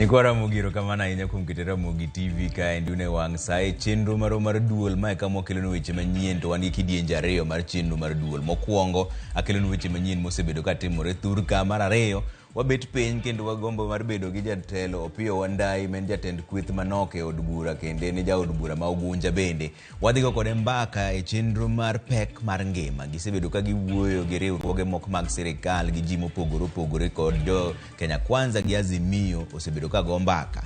Niko Ramogi kamana inya kumkite Ramogi TV ka ndune wang sae chenro mar Duol ma kama keleno weche manyien to wani kidienje ariyo mar chenro mar Duol. Mokwongo akeleno weche manyien mosebedo ka timore thurka. Mar ariyo wabet piny kendo wagombo mar bedo gi jatelo Opiyo Wandayi men jatend kweth manok e od bura kende ne ja od bura ma Ugunja bende. Wadhigo kode mbaka e chenro mar pek mar ngima. Gisebedo ka giwuoyo gi riwruoge moko mag sirikal gi ji mopogore kod jo Kenya Kwanza gi Azimio osebedo ka go mbaka.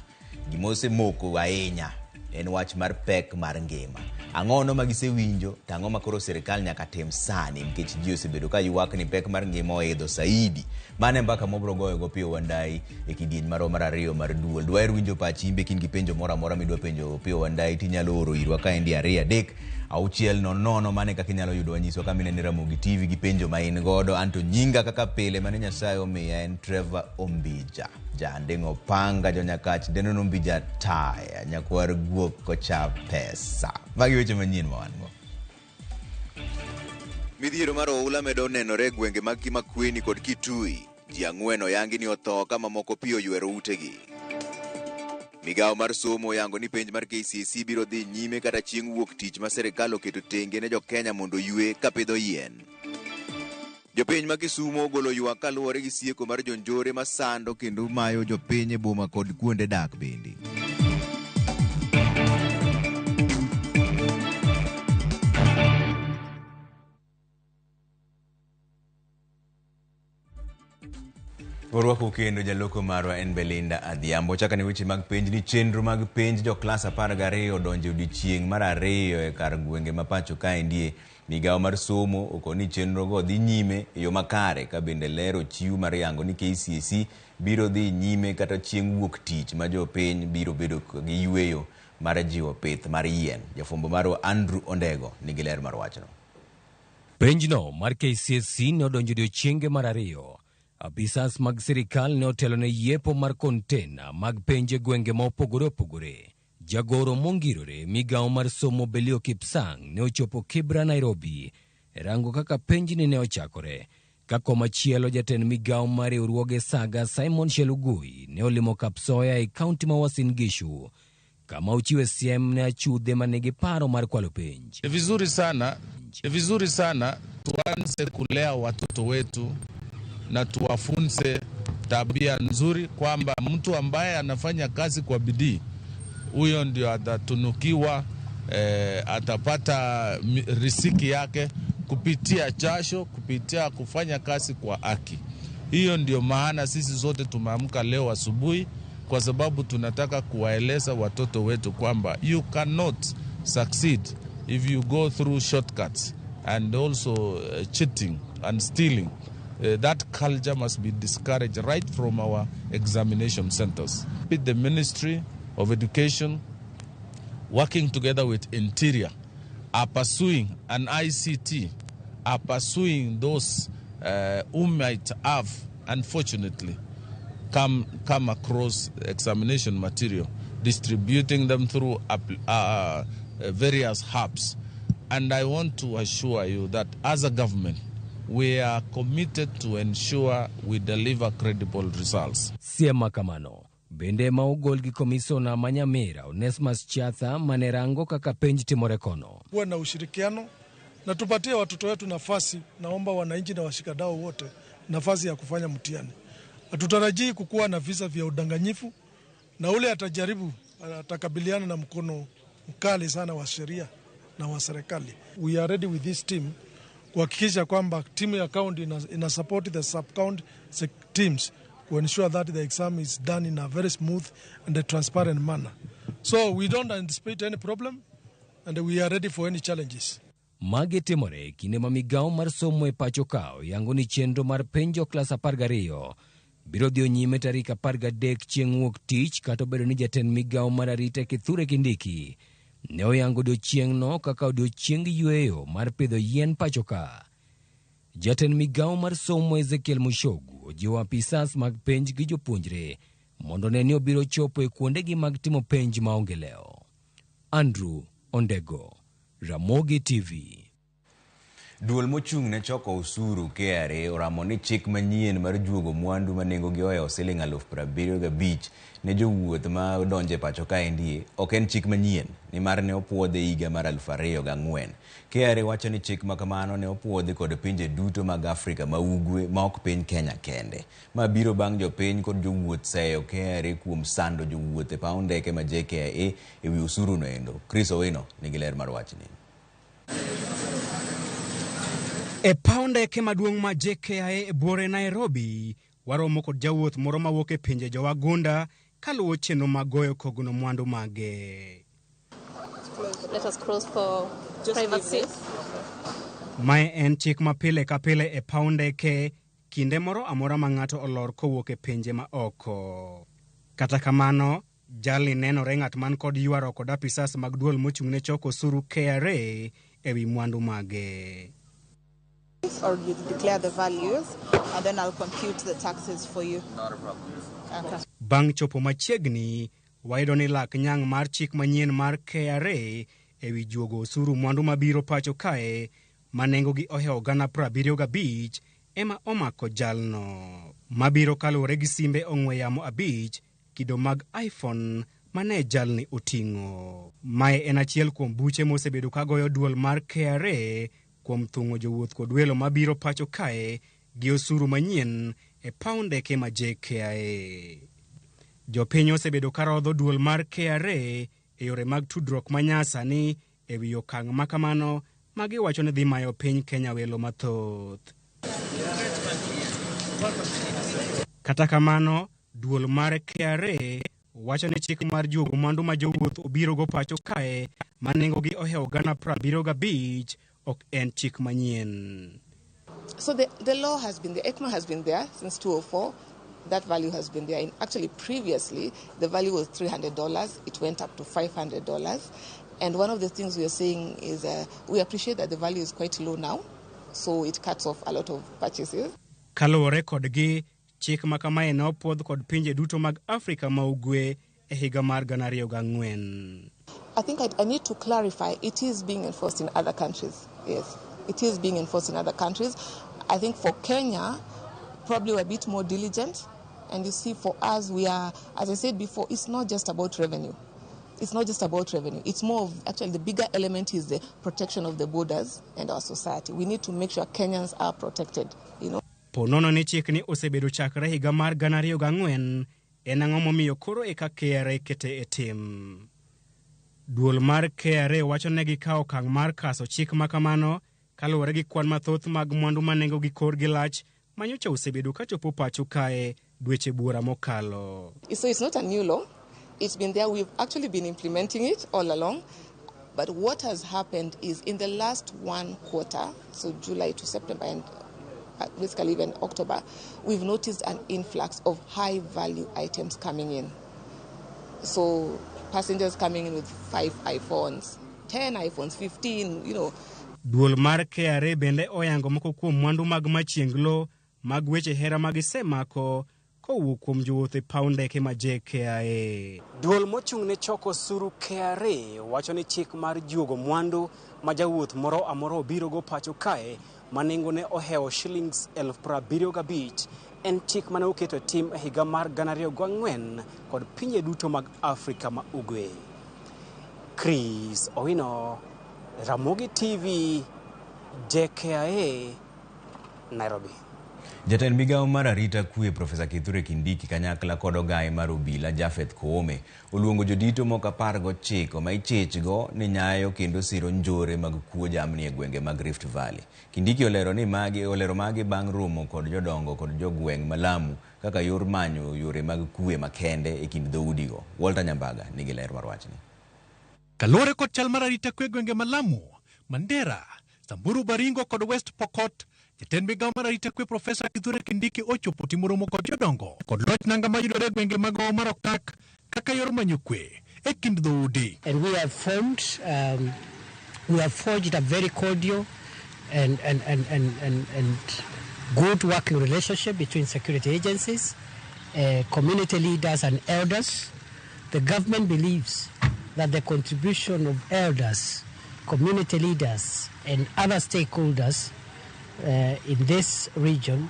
Gimose moko ahinya en wach mar pek mar ngima. Ang'ono magisewinjo tang'o makoro sirikal nyaka tem sani nikech ji osebedo ka ywak ni pek mar ngima oidho saidi. Mane mbaka mobro goyo go Opiyo Wandayi e kidieny mar ariyo mar Duol. Dwaer winjo pachi imbe kin gi penjo moro amora midwa penjo Opiyo Wandayi tinyalo oro irwa ka endi 2-3-6 mane kaka inyalo yudo wanyiso ka mine ni Ramogi TV gi penjo ma in godo. Anto nyinga kaka pile mane Nyasaye omiya en Trevor Ombija. Jandeng'o panga jo Nyakach deno Ombija taya nyakwar guok kocha pesa. Magi weche manyien ma wan go. Midhiero mar oula medo nenore gwenge mag Kimakueni kod Kitui. Ji 4 oyangi ni otho kama moko pi oywero utegi. Migao mar somo yango ni penj mar KCSE biro dhi nyime kata chieng' wuok tich ma sirikal oketo tenge ne jo Kenya mondo yue ka pidho yien. Jopiny ma Kisumo ogolo ywak kaluwore gi sieko mar jonjore ma sando kendo mayo jopiny e boma kod kuonde dak bende. Orwako kendo jaloko marwa en Belinda Adhiambo. Chaka ni weche mag penj ni chenro mag penj jo klas 12 donjo odiechieng' mar 2 e kar gwenge ma pacho kae ndie. Migao mar somo okoni chenro go dhi nyime e yo makare ka bende lero chiw mar yango ni KCSE biro dhi nyime kata chieng' wuok tich ma jopiny biro bedo gi yweyo mar jiwo pith mar yien. Jafumbo marwa Andrew Ondego nigi ler mar wachno. Penjno mar KCSE ne odonjo odiechienge mar 2. Abisas mag sirikal ne otelo ne yepo mar kontena mag penje gwenge ma opogore. Jagoro mongirore migao mar somo Belio Kipsang ne ochopo Kibra, Nairobi, rango kaka penjni ne ochakore. Kako machielo jatend migao mar riwruoge Saga Simon Chelugui ne olimo Kapsoya e kaunti ma Uasin Gishu, kama uchiwe siem ne achudhe manigi paro mar kwalo penj. Vizuri sana tuanze kulea watoto wetu na tuwafunze tabia nzuri kwamba mtu ambaye anafanya kazi kwa bidii huyo ndio atatunukiwa, atapata riziki yake kupitia jasho, kupitia kufanya kazi kwa haki. Hiyo ndio maana sisi zote tumeamka leo asubuhi, kwa sababu tunataka kuwaeleza watoto wetu kwamba you cannot succeed if you go through shortcuts and also cheating and stealing. That culture must be discouraged right from our examination centers. The Ministry of Education, working together with Interior, are pursuing an ICT, are pursuing those who might have, unfortunately, come across examination material, distributing them through various hubs. And I want to assure you that as a government, we are committed to ensure we deliver credible results. Siema kamano. Bende ma ogol gi komisona Manyamira Onesmus Chatha manerango kaka penj timore kono. Kuwa na ushirikiano na tupatie watoto wetu nafasi. Naomba wananchi na washikadau wote nafasi ya kufanya mtihani. Hatutarajii kukuwa na visa vya udanganyifu, na ule atajaribu atakabiliana na mkono mkali sana wa sheria na wa serikali. We are ready with this team kuhakikisha kwamba timu ya county ina support the sub-county teams to ensure that the exam is done in a very smooth and a transparent manner. So we don't anticipate any problem and we are ready for any challenges. Magi timore kinde ma migao mar somo e pacho kao yango ni chenro mar penjo klas 12 biro dhi nyime tarik 13 chieng' wuok tich, kata obedo ni jatend migao mar arita Kithure Kindiki ne oyango odiechieng'no kaka odiechieng yweyo mar pidho yien pacho ka. Jatend migao mar somo Ezekiel Mushogu ojiwo apisas mag penj gi jopuonjre mondo ne ni obiro chopo e kuondegi mag timo penj maonge leo. Andrew Ondego, Ramogi TV. Duol mochung' ne choko usuru KRA oramo ni chik manyien mar juogo mwandu ma nengogi ohewo siling 75,000 ne jowuoth ma donje pacho kaendi ok en chik manyien, nimar ne opuodhe higa mar 2004. KRA wacho ni chik makamano ne opuodhi kod pinje duto mag Afrika ma ugwe ma ok piny Kenya kende. Ma biro bang' jopiny kod jowuoth seyo KRA kuom sando jowuoth e paw ndeke ma JKIA ewi usuru no endo. Chris Owino nigi ler mar wachni. E paw ndeke maduong' ma JKIA e buore Nairobi, waromo kod jawuoth moro mawuok e pinje jowagunda kaluwo chenro mag goyo kogno mwandu mage. Let us close for privacy. Mae en chik ma pile ka pile e paw ndeke kinde moro amora ma ng'ato olor kowuok e pinje ma oko. Kata kamano, jali nenore ng'at man kod ywaro kod apisas mag duol mochung' ne choko osuru KRA ewi mwandu mage. Or you declare the values and then I'll compute the taxes for you. Not a problem. Okay. Bang' chopo machiegni, wayudo ni lak nyang' mar chik manyien mar KRA ewi juogo osuru mwandu mabiro pacho kae ma nengogi ohewo gana 75 ema omako jalno. Mabiro kaluwore gi simbe ong'we yamo 5 kido mag iPhone mane jalni oting'o. Mae en achiel kuom buche mosebedo kagoyo duol mar KRA kuom thung'o jowuoth kod welo mabiro pacho kae gi osuru manyien e paw ndeke ma JKIA. Jopiny osebedo karodho duol mar KRA e yore mag tudruok manyasani ewi okang' makamano magiwacho ni dhi mayo piny Kenya welo mathoth. Kata kamano, duol mar KRA wacho ni chik mar juogo mwandu ma jowuoth obiro go pacho kae ma nengogi ohewo gana 75 ok en chik manyien. So the law has been there, ECMA has been there since 2004. That value has been there. Actually, previously, the value was $300. It went up to $500. And one of the things we are saying is we appreciate that the value is quite low now, so it cuts off a lot of purchases. Kaluwore kodgi, chik makamae ne opuodh kod pinje duto mag Afrika ma ugwe e higa mar 2004. I think I need to clarify, it is being enforced in other countries. Yes, it is being enforced in other countries. I think for Kenya, probably we're a bit more diligent. And you see, for us, we are, as I said before, it's not just about revenue. It's not just about revenue. It's more of, actually, the bigger element is the protection of the borders and our society. We need to make sure Kenyans are protected, you know. Ponono ni chik ni osebedo chakre higa mar 2004 en ang'o momiyo koro eka KRA kete e tim. Duol mar KRA wacho ne gikawo okang' mar kaso chik makamano kaluwore gi kwan mathoth mag mwandu ma nengogi korgi lach manyocha osebedo kachopo pacho kae dweche buora mokalo. So it's not a new law. It's been there. We've actually been implementing it all along. But what has happened is in the last one quarter, so July to September and basically even October, we've noticed an influx of high-value items coming in. So passengers coming in with 5 iPhones, 10 iPhones, 15, you know. Duol mar KRA bende oyango moko kuom mwandu mag machienglo mag weche hera magisemako kowuok kuom jowuoth e paw ndeke ma JKIA. Duol mochung' ne choko osuru KRA wacho ni chik mar juogo mwandu ma jawuoth moro amora obiro go pacho kae ma nengone ohewo shillings 75,000 en chik mane oketo e tim e higa mar 2004 kod pinje duto mag Afrika ma ugwe. Chris Owino, Ramogi TV, JKIA, Nairobi. Jatend migawo mar arita kwe Profesa Kithure Kindiki kanyakla kod ogai mar obila Japheth Koome oluongo jodito moko 19 ma ichechgo ni nyayo kendo siro njore mag kuo jamni e gwenge mag Rift Valley. Kindiki olero magi bang' romo kod jodongo kod jogweng' Malamu kaka yor manyo yore mag kwe makende e kind dhoudigo. Walter Nyambaga nigi ler mar wachni. Kalore kod chal mar arita kwe gwenge Malamu, Mandera, Samburu Baringo kod West Pokot, jatend migawo mar arita kwe Profesa Kithure Kindiki ochopo timo romo kod jodongo kod loch nanga mayudore e gwenge mag mar oktak kaka yor manyo kwe e kind dhoudi. And we have forged a very cordial and good working relationship between security agencies, community leaders and elders. The government believes that the contribution of elders community leaders and other stakeholders in this region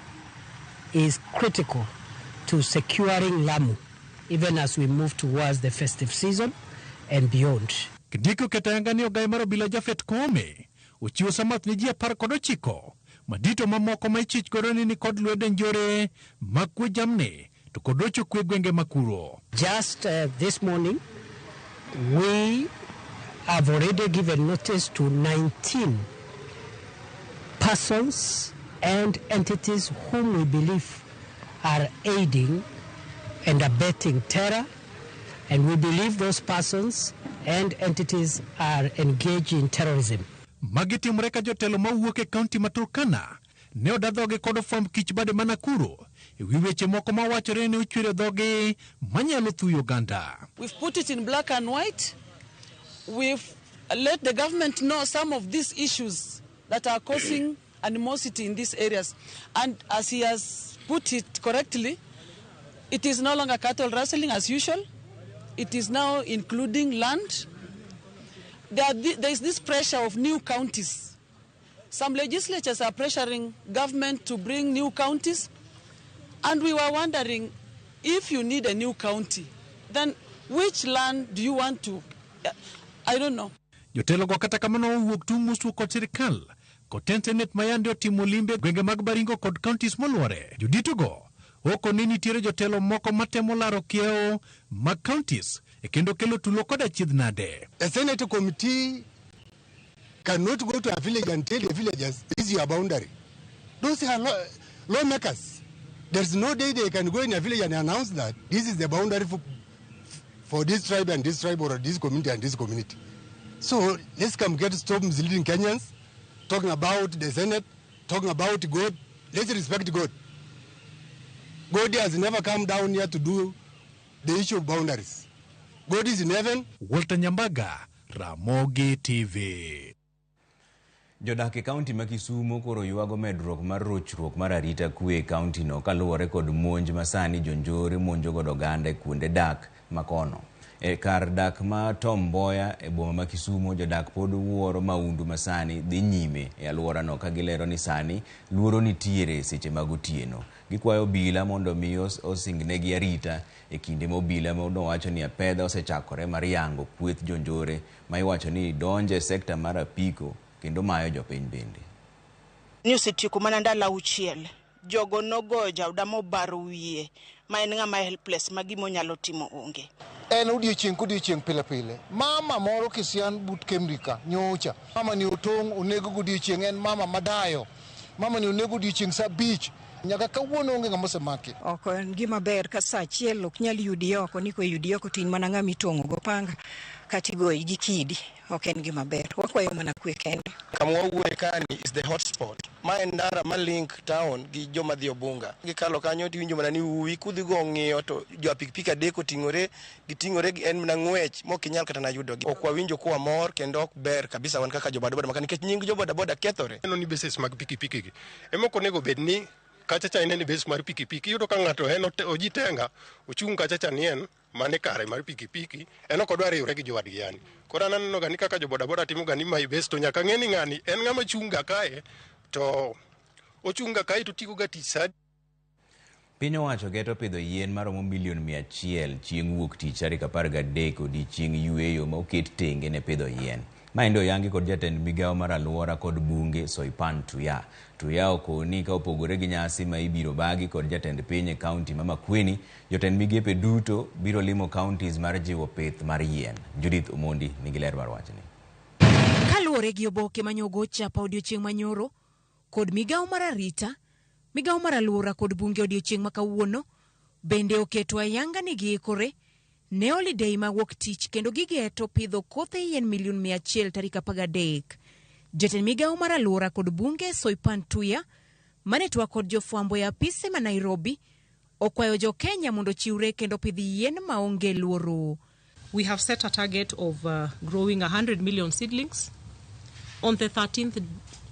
is critical to securing Lamu, even as we move towards the festive season and beyond. Kindiko ketayangani ogai maro bila Jafet Kome, uchiwo samath ni ji 19 madito mamoko ma ichich koroni ni kod lwede njore makwe jamne to kodocho kwe gwenge makuro. Just this morning, we have already given notice to 19 persons and entities whom we believe are aiding and abetting terror, and we believe those persons and entities are engaged in terrorism. Magiti mreka jotelo mawuok e kaunti ma Turkana ne odadhoge kod fwamb kich bade ma Nakuru ewi weche moko mawachore ne ochwero dhoge manyalo thuyo oganda. We've put it in black and white. We've let the government know some of these issues that are causing animosity in these areas. And as he has put it correctly, it is no longer cattle rustling as usual. It is now including land. There is this pressure of new counties. Some legislatures are pressuring government to bring new counties. And we were wondering, if you need a new county, then which land do you want to? I don't know. Jotelo go kata kamano wuok tung musu kod sirikal kod tensenet mayande otimo limbe gwenge mag Baringo kod counties molwore. Judito go oko ni nitiere jotelo moko matemo laro kiewo mag counties e kendo kelo tulo kod achiedh nade. A Senate committee cannot go to a village and tell the villagers, this is your boundary. Those are lawmakers. There's no day they can go in a village and announce that this is the boundary for this tribe and this tribe, or this community and this community. So let's stop misleading Kenyans, talking about the Senate, talking about God. Let's respect God. God has never come down here to do the issue of boundaries. God is in heaven. Walter Nyambaga, Ramogi TV. Jodak e kaunti ma Kisumu koro yuago medruok mar rochruok mar arita kwe e kaunti no kaluwore kod monj masani jonjore monjo godo oganda e kuonde dak makono. E kar dak ma Tom Mboya e boma ma Kisumu, jodak pod wuoro maundu masani dhi nyime e alwora no ka gilero ni sani luoro nitiere seche mag otieno. Gikwayo obila mondo mi osingnegi arita e kinde mobila mondo wacho ni apedha osechakore mar yango kweth jonjore ma iwacho ni donje sekta mar apiko kendo mayo jopiny bende. Nyosetieko mana ndalo auchiel jogo nogo jawda mobaro wiye ma en ng'ama helpless ma gimo nyalo timo onge. En odiochieng' pile pile. Mama moro Kisian but Kemrika nyocha. Mama ni otong' onego godiochieng' en mama madayo. Mama ni onego odiochieng' sa beach. Nyaka kawuono onge ng'ama osemaki. Oko en gima ber ka sa achiel ok nyal yudi oko, ni ko yudi oko tin mana ng'ama itong'o go panga kati goyi gi kidi. Ok en gima ber. Wakwayo mana kwe kende. Kamwauwe kani is the hotspot. Ma en ndara ma link town gi joma dhi Obunga. Gikalo kanyo tiwinjo mana ni uwi kudhi go ng'iyo to jo pikipiki adek oting'ore en mana ng'wech mok inyal kata na yudogi. Ok wawinjo kwa mor kendo ok ber kabisa wan kaka jobodaboda maka nikech nying jobodaboda kethore. Eno ni basis mag pikipiki gi. Emoko nego bed ni kachacha ineni base mar pikipiki. Yudo ka ng'ato en ojitenga ochung' kachacha nien mane kare mar pikipiki en ok odwar riwre gi jowadgi yani. Koro aneno ga ni kaka jobodaboda timo ga ni my base to nyaka ng'eni ng'ani en ng'ama chunga kae to ochunga kae to tigo ga tich. Piny owacho geto pidho yien maromo milion 100 chieng' wuok tich tarik 13 odiechieng' yueyo ma oket tenge ne pidho yien. Maendi oyangi kod jatend migawo mar alwora kod bunge Soipan Tuya. Tuya okoni ka opogore gi nyasi ma ibiro bagi kod jatend piny e kaunti ma Makueni, jotend migepe duto biro limo counties mar jiwo pith mar yien. Judith Omondi nigi ler mar wachni. Kaluwore gi oboke manyogo chapa odiechieng' manyoro kod migawo mar arita, migawo mar alwora kod bunge odiechieng' ma kawuono bende oketo ayanga ni giikore ne holiday ma wuok tich kendo gigeto pidho kothe yien milion 100 tarik 13. Jatend migawo mar alwora kod bunge Soipan Tuya manetwa kod jofwambo e apise ma Nairobi okwayo jo Kenya mondo chiwre kendo pidh yien maonge luoro. We have set a target of growing 100 million seedlings on the 13th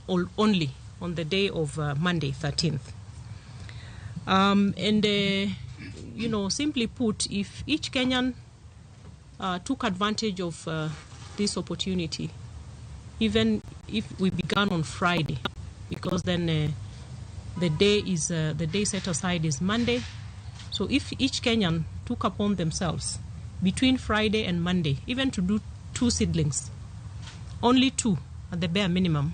only, on the day of Monday 13th. Simply put, if each Kenyan took advantage of this opportunity, even if we began on Friday, because then the day set aside is Monday. So if each Kenyan took upon themselves between Friday and Monday, even to do 2 seedlings, only 2 at the bare minimum,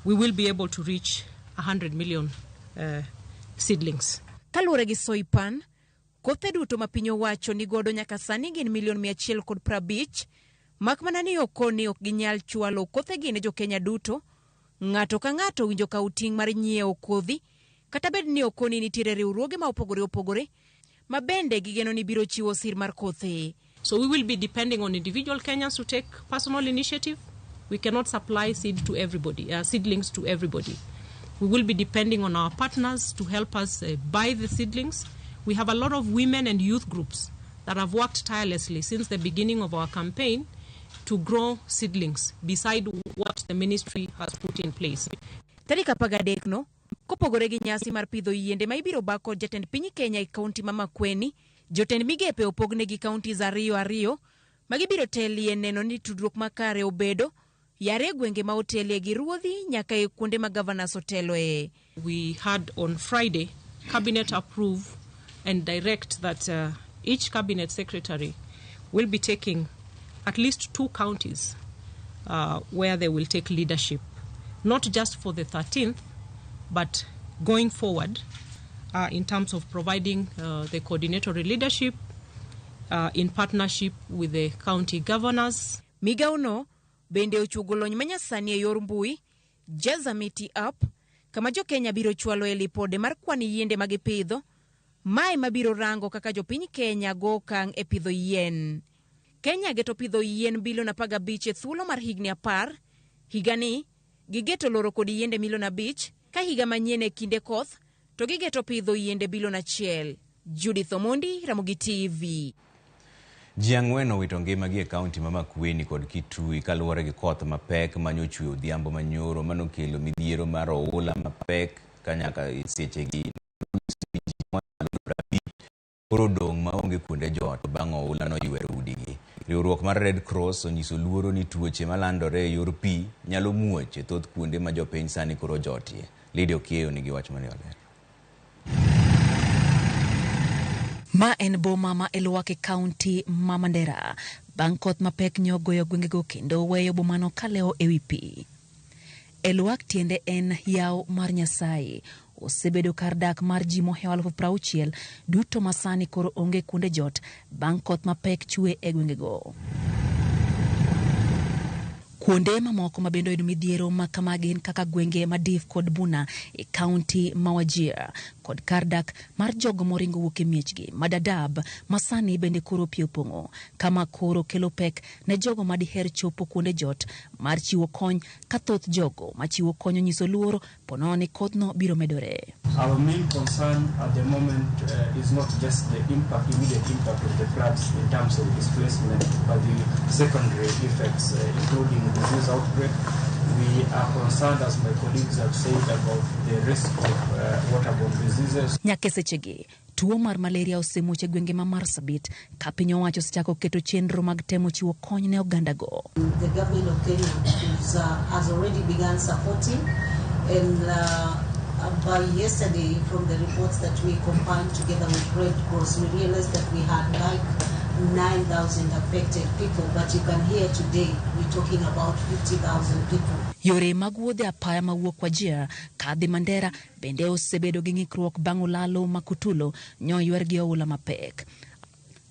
we will be able to reach 100 million seedlings. Kaluwore gi Soipan, kothe duto ma piny owacho ni godo nyaka sani gin milion 150, mak mana ni okoni ok ginyal chwalo kothe gi ne jo Kenya duto. Ng'ato ka ng'ato winjo ka uting' mar nyiewo kodhi, kata bed ni okoni nitiere riwruoge ma opogore opogore ma bende gigeno ni biro chiwo sir mar kothe. So we will be depending on individual Kenyans to take personal initiative. We cannot supply seedlings to everybody. We will be depending on our partners to help us buy the seedlings. We have a lot of women and youth groups that have worked tirelessly since the beginning of our campaign to grow seedlings beside what the ministry has put in place. Tarik 13 kopogore gi nyasi mar pidho yiende ma ibiro bako jatend piny Kenya e kaunti ma Makueni, jotend migepe opogne gi kauntis ariyo ma gibiro telie neno ni tudruok makare obedo yare gwenge ma otelie gi ruodhi nyaka e kuonde ma governors oteloe. We had on Friday cabinet approve and direct that each cabinet secretary will be taking at least 2 counties where they will take leadership, not just for the 13th, but going forward in terms of providing the coordinatory leadership in partnership with the county governors. Migauno bende ochugo lony manyasani e yor mbui, Jazamiti app, kama jo Kenya biro chwalo e lipode mar kwani yiende magipidho, mae mabiro rango kaka jo piny Kenya go kang e pidho yien. Kenya geto pidho yien bilion 15 e thuolo mar higni 10, higani gigeto loro kod yiende milion 5, ka higa manyien e kinde koth to gigeto pidho yiende bilion 1. Judith Omondi, Ramogi TV. Ji 4 owito ngimagi e kaunti ma Makueni kod Kitui kaluwore gi koth mapek manyochwe odhiambo manyoro manokelo midhiero mar oula mapek kanyaka sechegi koro dong' maonge kuonde jot bang' oula no ywero udigi. Riwruok mar Red Cross onyiso luoro ni tuoche malandore e yor pi nyalo muoch e thoth kuonde ma jopiny sani koro jotie. Lydia Okieo nigi wach mane oler. Ma en boma ma Elwak e kaunti ma Mandera. Bang' koth mapek nyogoyo gwengego kendo weyo bomano kaleo ewi pi. Elwak tiende en yaw mar Nyasaye. Osebedo kar dak mar ji mohewo 60,000 duto masani koro onge kuonde jot bang' koth mapek chwe e gwengego. Kuonde mamoko mabendo oyudo midhiero makamagin kaka gwenge Madif kod Buna e kaunti ma Wajir kod kar dak mar jogo moringo wuok e miechgi Madadab masani bende koro pi opong'o, kama koro kelo pek ne jogo madiher chopo kuonde jot mar chiwo kony ka thoth jogo machiwo kony onyiso luoro pono ni kodhno biro medore. Our main concern at the moment is not just the immediate impact of the floods in terms of displacement, but the secondary effects, including disease outbreak. We are concerned, as my colleagues have said, about the risk of waterborne diseases. Nyakesechegi, tuo mar malaria osemuoche gwenge ma Marsabit ka piny owacho osechako keto chenro mag temo chiwo kony ne oganda go. The government of Kenya has already begun supporting, and by yesterday, from the reports that we compiled together with Red Cross, we realized that we had like 9,000 affected people, but you can hear today we're talking about 50,000 people. Yore mag wuodhe apaya mawuok Wajir kadhi Mandera bende osebedo gi ng'ikruok bang' olalo makutulo nyoywer gi oula mapek.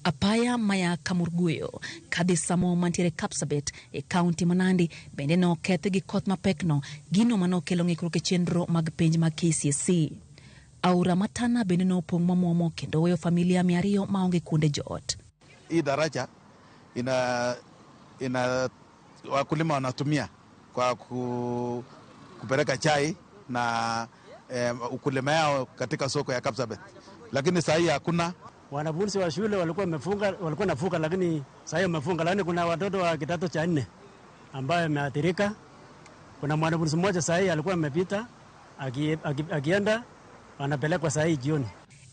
Apaya maya Kamurguyo kadhi Samo mantiere Kapsabet e kaunti Nandi bende no oketh gi koth mapek no, gino manokelo ng'ikruok e chenro mag penj mag KCSE. Aora Matana bende no opong' mamuomo kendo weyo familia 200 maonge kuonde jot. Hii daraja ina wakulima wanatumia kwa kupeleka chai na ukulima yao katika soko ya Kapsabet, lakini saa hii hakuna. Wanafunzi wa shule walikuwa nafuka, lakini saa hii wamefunga. Lakini kuna watoto wa kidato cha 4 ambao wameathirika. Kuna mwanafunzi mmoja saa hii alikuwa amepita akienda, wanapelekwa saa hii jioni.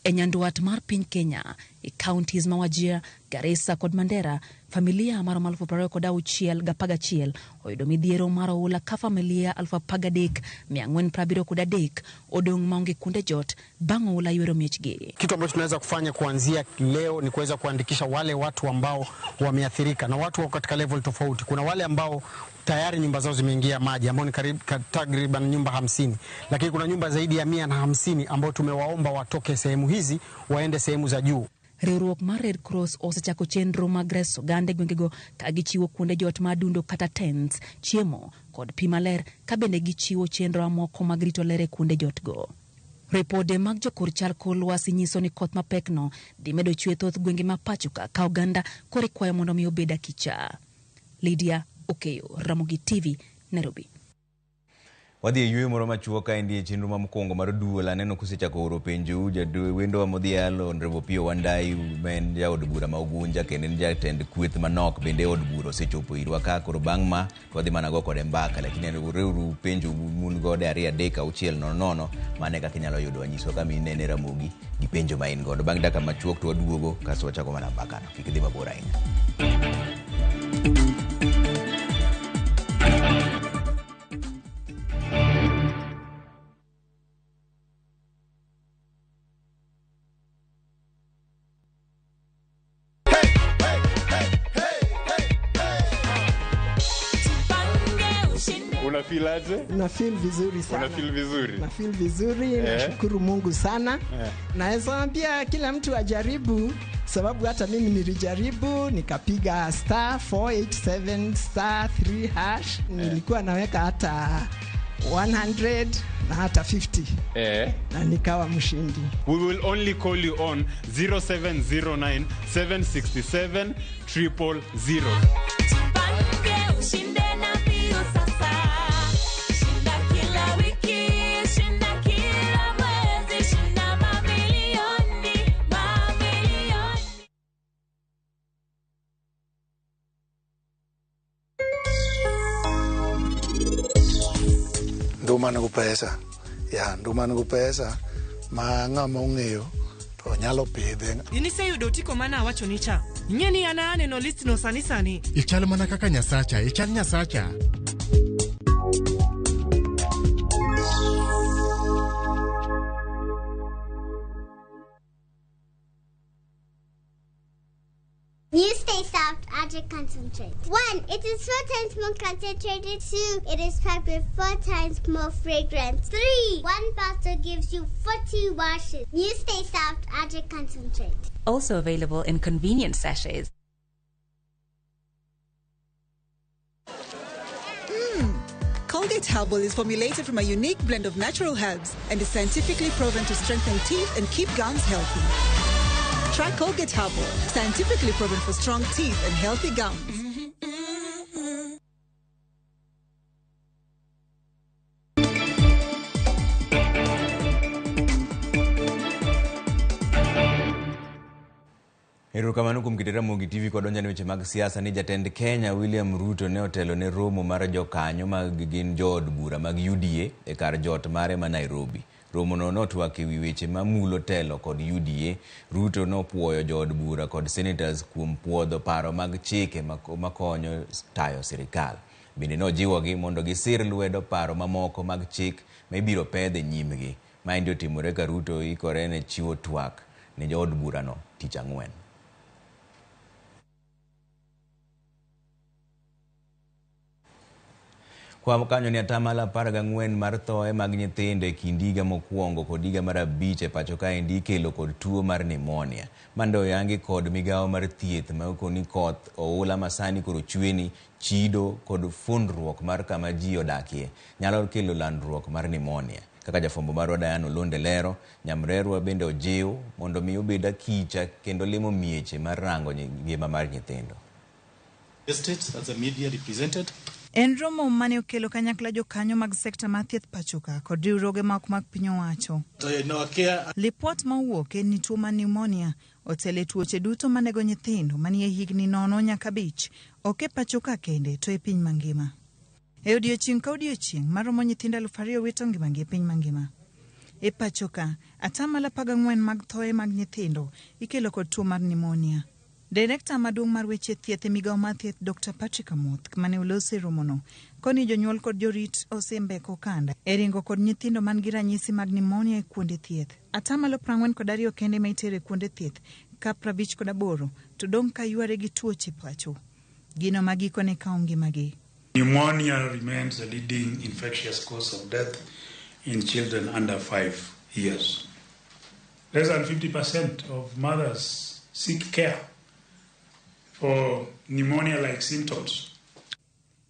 Enyanduat mar piny Kenya e counties ma Wajir, Garissa kod Mandera, familia maro 2026 oyudo midhiero mar oula ka familia 13,473 odong' maonge kunde jot bang' oula ywero miechgi. Kitu ambacho tunaweza kufanya kuanzia leo ni kuweza kuandikisha wale watu ambao wameathirika, na watu wako katika level tofauti. Kuna wale ambao tayari nyumba zao zimeingia maji ambao ni takriban nyumba 50, lakini kuna nyumba zaidi ya 150 ambao tumewaomba watoke sehemu hizi waende sehemu za juu. Riwruok mar Red Cross osechako chenro mag reso gande gwengego ka gichiwo kuonde jot madundo kata tents, chiemo kod pi maler, ka bende gichiwo chenro moko mag rito ler e kuonde jotgo. Ripode mag jokor chal kor lwasi nyiso ni koth mapekno dhi medo chwe thoth gwenge ma pachoka ka oganda koro ikwayo mondo mi obed akicha. Lydia Okeyo, Ramogi TV, Nairobi. Wadhi e yweyo moro machuok ka endi e chenro ma mokwongo mar Duol. Aneno kusechako oro penjo wendo wa modhialo Honorable Pio Wandai, men jaod bura ma Ugunja kendo en jatend kweth manok bende od bura osechopo irwa ka koro bang' ma wadhi mana go kode mbaka, lakini reuru penjo mun gode 2-6-0 mane kaka inyalo yudo anyiso ka minene Ramogi gi penjo ma in godo. Bang' dakika machuok to waduogo kasto wachako mana mbakano, kik idhi mabor ahinya. Na feel vizuri sana. Una feel vizuri? Na feel vizuri, nashukuru Mungu sana. Naweza ambia kila mtu ajaribu, sababu hata mimi nilijaribu nikapiga *487*3#. Nilikuwa naweka hata 100 na hata 50. Na nikawa mshindi. We will only call you on 0709 767 000. Nduma nigi pesa ma ng'ama ong'eyo to nyalo pidhe. Iniseyudo otiko mana awacho ni cha. Ing'e ni aneno list no sani. Ichal mana kaka Nyasacha, ichal Nyasacha. New Stay Soft Adric Concentrate. 1. It is 4 times more concentrated. 2. It is packed with 4 times more fragrance. 3. 1 bottle gives you 40 washes. New Stay Soft Adric Concentrate. Also available in convenient sachets. Colgate Herbal is formulated from a unique blend of natural herbs and is scientifically proven to strengthen teeth and keep gums healthy. Try Colgate Herbal, scientifically proven for strong teeth and healthy gums. Erokamano kuom kete Ramogi TV kod donjane weche mag siasa. Ni jatend Kenya William Ruto ne otelo ne romo mar jokanyo mag gin jood bura mag UDA e kar jot mare ma Nairobi. Romo no notwak ewi weche mamulo telo kod UDA. Ruto nopuoyo jood bura kod senators kuom puodho paro mag chike makonyo tayo sirikal. Bende nojiwogi mondo gisir lwedo paro mamoko mag chik ma ibiro pedhe nyimgi. Maendi otimore ka Ruto ikore ne chiwo twak ne jood bura no tich ang'wen. Kwa kanyo ni atamala 14 mar thoe mag nyithindo e kind higa mokwongo kod higa mar 5 e pacho ka endi ikelo kod tuo mar pneumonia. Mando oyangi kod migawo mar thieth ma okoni koth, oula masani koro chweni, chido kod fundruok mar kama ji odakie nyalo kelo landruok mar pneumonia. Kaka jafombo marwa Diana Olonde lero, nyamrerwa bende ojiw mondo mi obed akicha kendo limo mieche mar rango ngima mar nyithindo. States as a media represented. En romo mane okelo kanyakla jokanyo mag sekta mar thieth pachoka kod riwruoge ma ok mag piny owacho. Lipot mawuok en ni tuo mar pneumonia otele tuoche duto manego nyithindo manie higni 0 nyaka 5, ok e pachoka kende to e piny mangima. E odiechieng' ka odiechieng' maromo nyithindo 2,000 wito ngimagi e piny mangima. E pachoka, atamalo 14 mag thoe mag nyithindo ikelo kod tuo mar pneumonia. Direkta maduong' mar weche thieth e migao mar thieth Dr. Patrick Amuth mane olosi romono koni jonyuol kod jorit osembeko kanda e ringo kod nyithindo man gi ranyisi mag pneumonia e kuonde thieth. 42% kende ma itere kuonde thieth ka 58 to dong' ka yware gi tuoche pacho. Gino magikone ka ngimagi. Pneumonia remains the leading infectious cause of death in children under 5 years. Less than 50% of mothers seek care for pneumonia-like symptoms.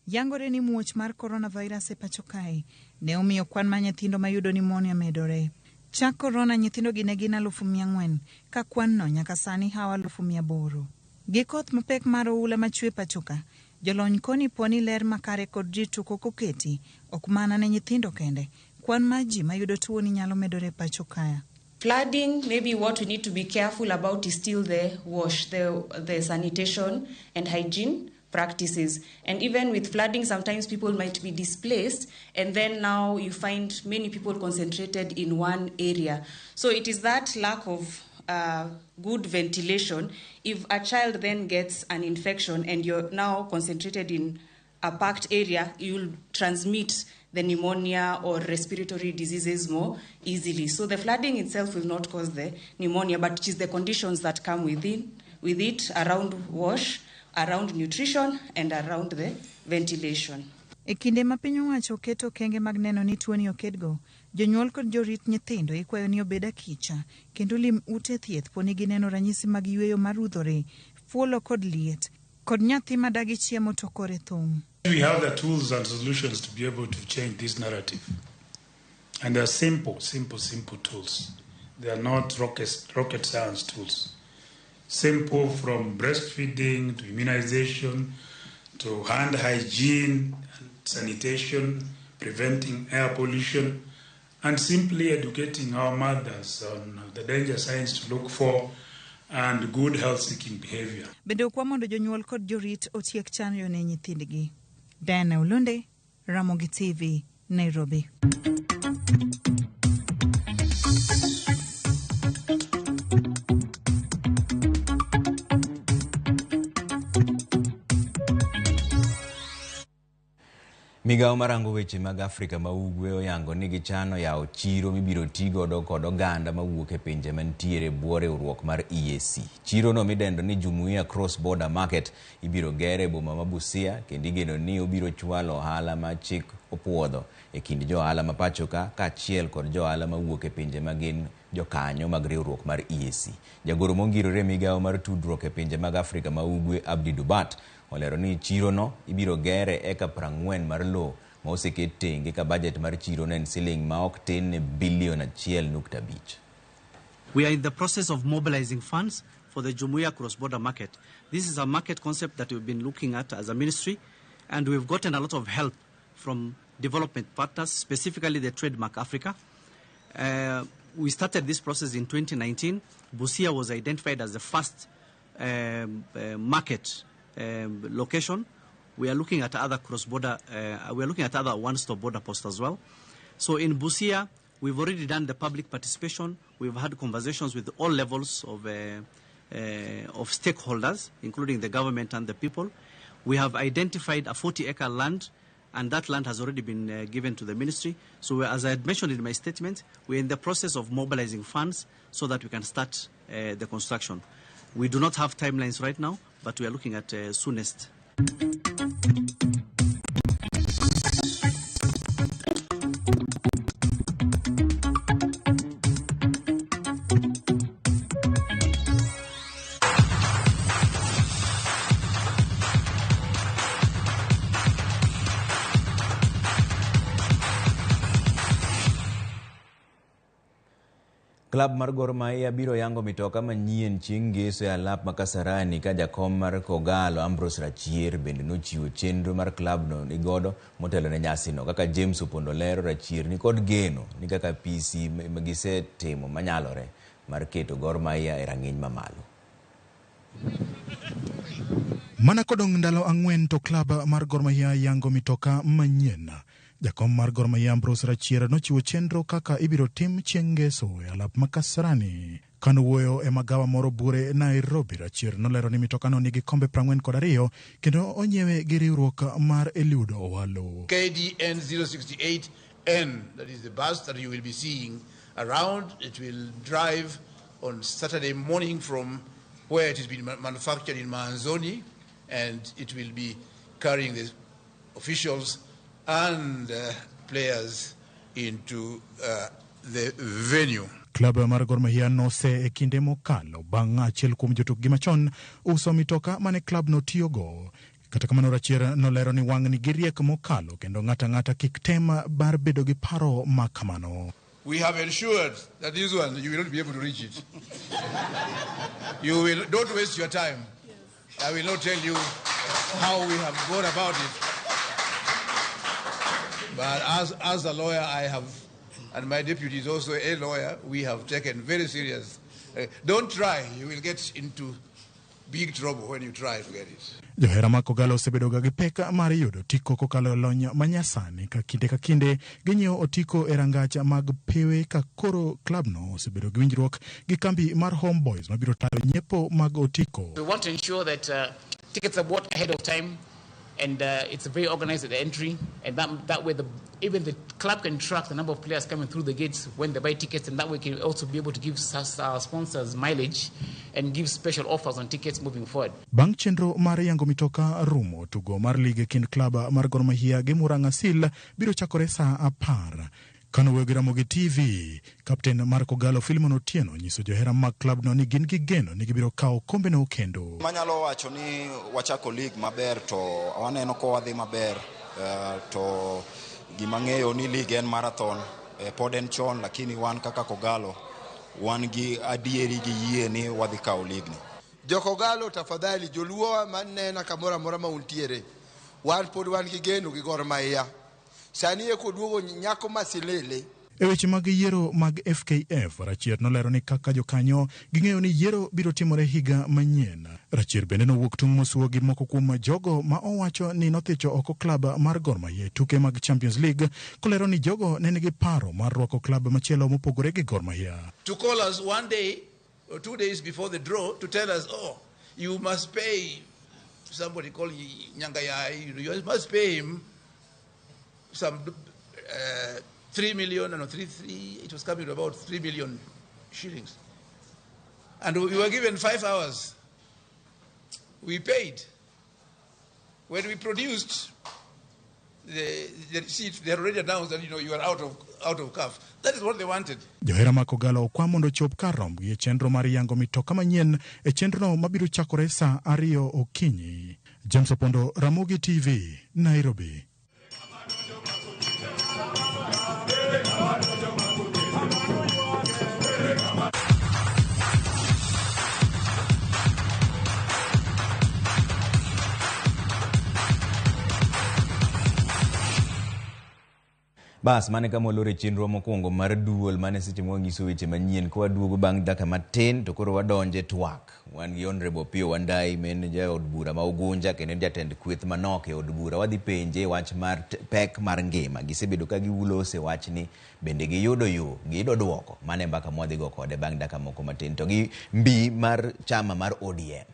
Yangore ni muoch mar coronavirus e pacho kae ne omiyo kwan ma nyithindo mayudo pneumonia medore. Chak corona nyithindo gi ne gin 400,000 ka kwan no nyaka sani hawa 800,000. Gi koth mapek mar oula machwe pachoka, jolony koni poni ler makare kod rito koketi ok mana ne nyithindo kende. Kwan ma ji mayudo tuo ni nyalo medore pachoka. Flooding, maybe what we need to be careful about is still the wash, the sanitation and hygiene practices. And even with flooding, sometimes people might be displaced, and then now you find many people concentrated in one area. So it is that lack of good ventilation. If a child then gets an infection and you're now concentrated in a packed area, you'll transmit the pneumonia or respiratory diseases more easily. So the flooding itself will not cause the pneumonia, but it is the conditions that come with it around wash, around nutrition, and around the ventilation. E kinde ma piny owacho keto kenge mag neno ni tuo ni okedgo, jonyuol kod jorit nyithindo ikwayo ni obed akicha kendo lim ute thieth poni gineno ranyisi mag yweyo marudhore, fuolo kod liet, kod nyathi madagi chiemo to kore thung'. We have the tools and solutions to be able to change this narrative. And they are simple tools. They are not rocket science tools. Simple, from breastfeeding to immunization to hand hygiene, sanitation, preventing air pollution, and simply educating our mothers on the danger signs to look for and good health-seeking behavior. Bende okwa mondo jonyuol kod jorit otiek chanjo ne nyithindgi. Diana Ulunde, Ramogi TV, Nairobi. Migao marango weche mag Afrika ma ugwe oyango ni gichano yao chiro mibiro tigodo kod oganda mawuok e pinje mantiere bwo riwruok mar EAC. Chiro no midendo ni Jumuiya Cross Border Market ibiro gere boma ma Busia kendo igeno ni obiro chwalo ohala ma chik opuodho e kind jo ohala ma pachoka kaachiel kod jo ohala mawuok e pinje magin jokanyo mag riwruok mar EAC. Jagoro mongirore migao mar tudruok e pinje mag Afrika ma ugwe Abdi Dubat olero ni chiro no ibiro gere eka 40 mar lo ma oseket tenge ka budget mar chiro en siling ma ok tin ne bilion 1.5. We are in the process of mobilizing funds for the Jumuiya cross-border market. This is a market concept that we've been looking at as a ministry, and we've gotten a lot of help from development partners, specifically the Trademark Africa. We started this process in 2019. Busia was identified as the first market location. We are looking at other cross-border, we are looking at other one-stop border posts as well. So in Busia, we've already done the public participation. We've had conversations with all levels of stakeholders, including the government and the people. We have identified a 40-acre land, and that land has already been given to the ministry. So as I had mentioned in my statement, we're in the process of mobilizing funds so that we can start the construction. We do not have timelines right now, but we are looking at soonest. Club mar Gor Mahia biro yango mitoka manyien chieng' ngeso e alap makasarani ka jakom mar Kogalo Ambrose Rachier bende nochiwo chenro mar club no ni godo motelo ne nyasi no. Kaka James Opondolero, Rachier ni kod geno ni kaka PC magisetimo manyalore mar keto Gor Mahia e rang'iny mamalo. Mana kodong ndalo 4 to club mar Gor Mahia yango mitoka manyien. Jakom mar Gor Mahia Ambrose Rachier nochiwo chenro kaka ibiro tim chieng' ngeso e alap makasarani. Kanuwoyo e magawa moro bure Nairobi, Rachier nolero ni mitokano nigi kombe 42 kendo onyiewe gi riwruok mar Eliud Owalo. KDN 068N, that is the bus that you will be seeing around. It will drive on Saturday morning from where it has been manufactured in Manzoni, and it will be carrying the officials and players into the venue. Klab mar Gor Mahia nose e kinde mokalo bang' achiel kuom jotukgi machon uso mitoka mane klab notiyogo. Kata kamano Rachier nolero ni wang' ni gi riek mokalo kendo ng'ata kik tem bar bedo gi paro makamano. We have ensured that this one, you will not be able to reach it. Don't waste your time. I will not tell you how we have gone about it. But as a lawyer, I have, and my deputy is also a lawyer, we have taken very serious. Don't try. You will get into big trouble when you try to get it. Johera mag Kogalo osebedo gi pek mar yudo otiko kokalo lony manyasani ka kinde ginyiewo otiko e rangach mag pewe ka koro klabno osebedo gi winjruok gi kambi mar Homeboys mabiro tayo nyiepo mag otiko. We want to ensure that tickets are bought ahead of time, and it's very organized at the entry, and that way even the club can track the number of players coming through the gates when they buy tickets, and that way can also be able to give our sponsors mileage and give special offers on tickets moving forward. Bang' chenro mar yango mitoka rumo, tugo mar lig kind klab mar Gor Mahia gi Murang'a Seal biro chakore saa 10. Kanuwoyo gi Ramogi TV, kapten mar Kogalo Philemon Otieno nyiso johera mag klab no ni gin gi geno ni gibiro kawo kombe no kendo. Manyalo wacho ni wachako lig maber to waneno ko wadhi maber, to gima ng'eyo ni lig en marathon, pod en chon, lakini wan kaka Kogalo wan gi adieri gi yie ni wadhi kawo lig ni. Jo-Kogalo tafadhali joluo manena kamora mora ma untiere, wan pod wan gi geno gi Gor Mahia. Sani eko duogo nyako masilele. E weche mag yiero mag FKF, Rachier nolero ni kaka jokanyo ging'eyo ni yiero biro timore higa manyien. Rachier bende nowuok tung' mosuo gi moko kuom jogo ma owacho ni nothicho oko klab mar Gor Mahia tuke mag Champions League, kolero ni jogo ne nigi paro mar rwako klab machielo mopogore gi Gor Mahia. To call us one day or 2 days before the draw to tell us, oh, you must pay somebody called Nyangayai, you must pay him some 3 million, it was coming to about 3 million shillings. And we were given 5 hours. We paid. When we produced the receipt, they already announced that you are out of cuff. That is what they wanted. Johera mag Kogalo okwa mondo chop kar rombgi e chenro mar yango mitoka manyien e chenrono mabiro chakore saa 2 okinyi. James Opondo, Ramogi TV, Nairobi. Bas mane kama olore chenro mokwongo mar Duol mane seche mwangiso weche manyien kwa duogo bang' daka matin to koro wadonje twak. Wan gi Honorable Pio Wandai men ja od bura ma Ugunja kendo jatend kweth manok e od bura. Wadhi penje wach mar pek mar ngima. Gisebedo ka giwulose wach ni bende giyudo gido duoko mane mbaka mwadhi go kode bang' daka moko matin to gi mbi mar chama mar ODM.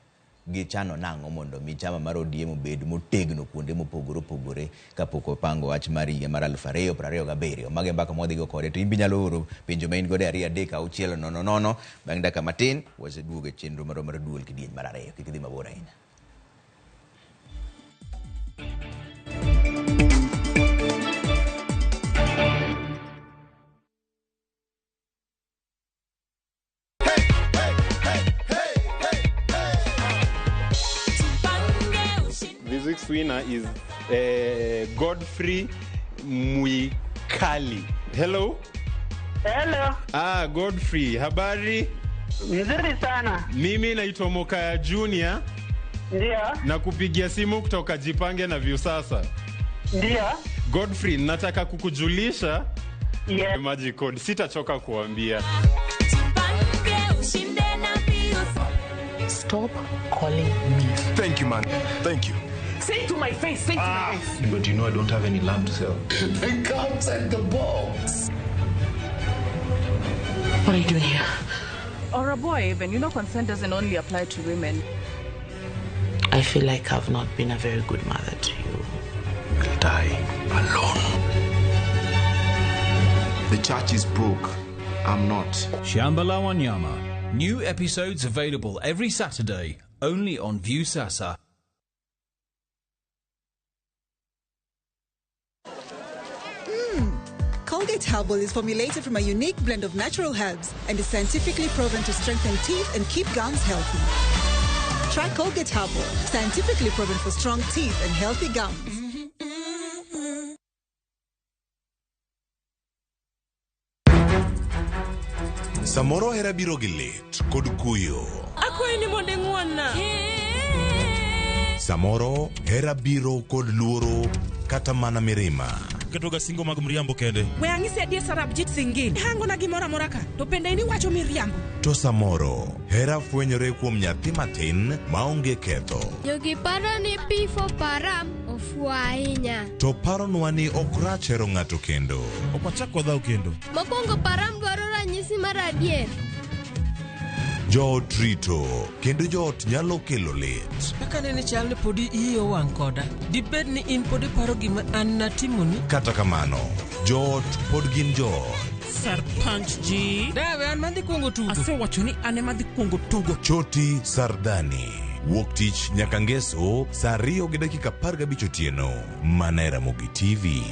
Gichano nang'o mondo mi chama mar ODM obed motegno kuonde mopogore kapok opango wach mar higa mar 2027. Mage mbaka mwadhi go kode to imbi nyalo oro penjo main gode 2-3-6-0-0 bang' daka matin waseduogo e chenro mar Duol kidieny mar 2 kik dhi mabor ahinya. This week's winner is Godfrey Muikali. Hello? Hello. Godfrey, habari? Nzuri sana. Mimi naitwa Mokaya Junior. Ndio. Na kupigia simu kutoka Jipange na Viusasa. Ndio. Godfrey, nataka kukujulisha Magic code. Sitachoka kuambia. Stop calling me. Thank you, man. Thank you. Say it to my face. Say it to my face. But you know I don't have any lamb to sell. Then come take the box. What are you doing here? Or a boy even. You know, consent doesn't only apply to women. I feel like I've not been a very good mother to you. Will die alone. The church is broke. I'm not. Shambhala Wanyama. New episodes available every Saturday, only on Viusasa. Colgate Herbal is formulated from a unique blend of natural herbs and is scientifically proven to strengthen teeth and keep gums healthy. Try Colgate Herbal, scientifically proven for strong teeth and healthy gums. Samoro hera biro gi lit kod kuyo. Akwayi ni mondo ing'wonna. Samoro hera biro kod luoro kata mana mirima. Ketoga singo mag mriambo kende. We ang'isi adier Sarab Jit Singin. Hango na gimoro amora ka. To pende ini wacho miriambo. To samoro hera fwenyore kuom nyathi matin maonge ketho. Jogi paro ni pifo param ofuo ahinya. To paronwa ni ok rach hero ng'ato kendo. Ok wachak wadhaw kendo. Mokwongo param dwaro ranyisi mar adier. Joot rito kendo joot nyalo kelo lit. Kaka nene chal ni podi iyo wang' koda. Dibed ni in podi paro gima an natimoni. Kata kamano, joot pod gin joot. Sarpanch ji. Dawe an madhi kuongo tugo. Asewacho ni an ema dhi kuongo tugo. Choti Sardani. Wuok tich nyaka ngeso saa 2:15 otieno. Mana e Ramogi TV.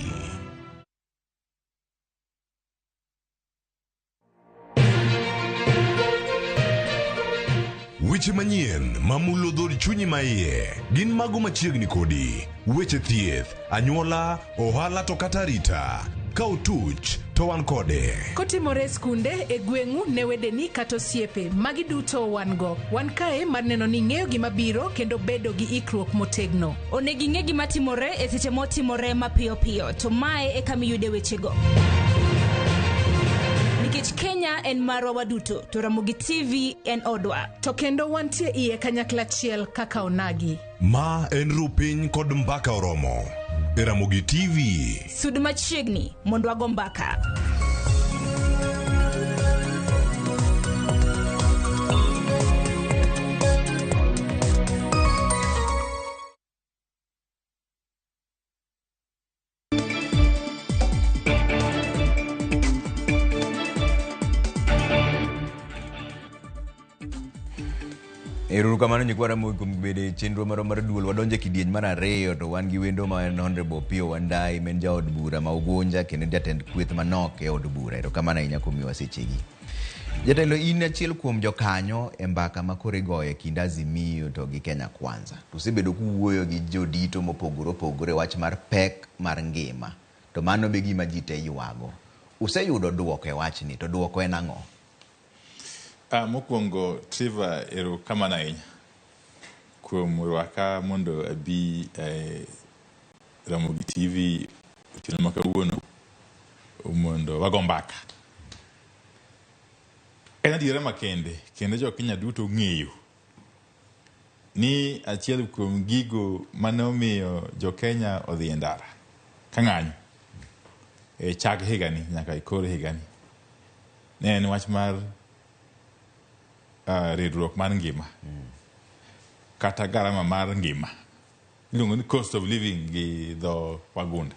Weche manyien mamulo dhod chunyi maiye gin mago machiegni kodi. Weche thieth, anyuola, ohala to kata rita. Ka otuch to wan kode. Kotimore skunde e gweng'u ne wedeni kata osiepe magi duto wan go. Wan kae mar neno ni ng'eyo gima biro kendo bedo gi ikruok motegno. Onego ing'e gima timore e seche motimore mapiyo piyo. To mae e kama iyude wechego. Nikech Kenya en marwa waduto, to Ramogi TV en odwa. To kendo wantie iye kanyakla achiel kaka onagi. Ma en rupiny kod mbaka oromo. E Ramogi TV. Sud machiegni mondo wago mbaka. Erukamano nyikwa Ramogi kuom bede chenro mar duol. Wadonje kidieny mar ariyo to wan gi wendo ma en Honorable Pio Wandai, men jaod bura ma Ugunja kendo jatend kweth manok e od bura. Erokamano ahinya kuom miwa sechegi. Jatelo, in achiel kuom jokanyo e mbaka ma koro igoyo e kind Azimio to gi Kenya Kwanza. Tusebedo kuwuoyo gi jodito mopogore opogore wach mar pek mar ngima. To mano be gima ji te ywago. Useyudo duoko e wachni, to duoko en ang'o? Mokwongo Trevor erokamano ahinya kuom rwaka mondo abi Ramogi TV otieno ma kawuono mondo wago mbaka. En adiera makende kendo jo Kenya duto ng'eyo ni achiel kuom gigo manomiyo jo Kenya odhi e ndara ka ng'anyo e chak higani nyaka e kor higani ne en wach mar ridruok mar ngima kata garama mar ngima iluongo ni cost of living gi dho wagunda.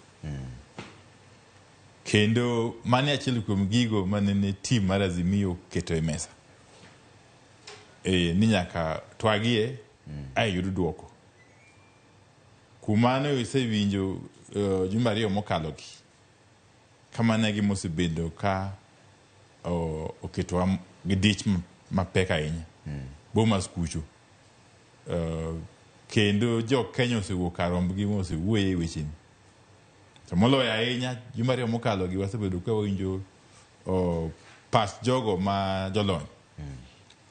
Kendo mane achiel kuom gigo manene tim mar Azimio keto e mesa ni nyaka twagie ayud duoko. Kumano isewinjo juma ariyo mokalo gi kama ne gimosebedo ka oketwa gi dich mapek ahinya Bomas kucho. Kendo jo Kenya osewuok karombgi mosewuoye weche ni. To moloyo ahinya juma ariyo mokalo gi wasebedo ka winjo pas jogo ma jolony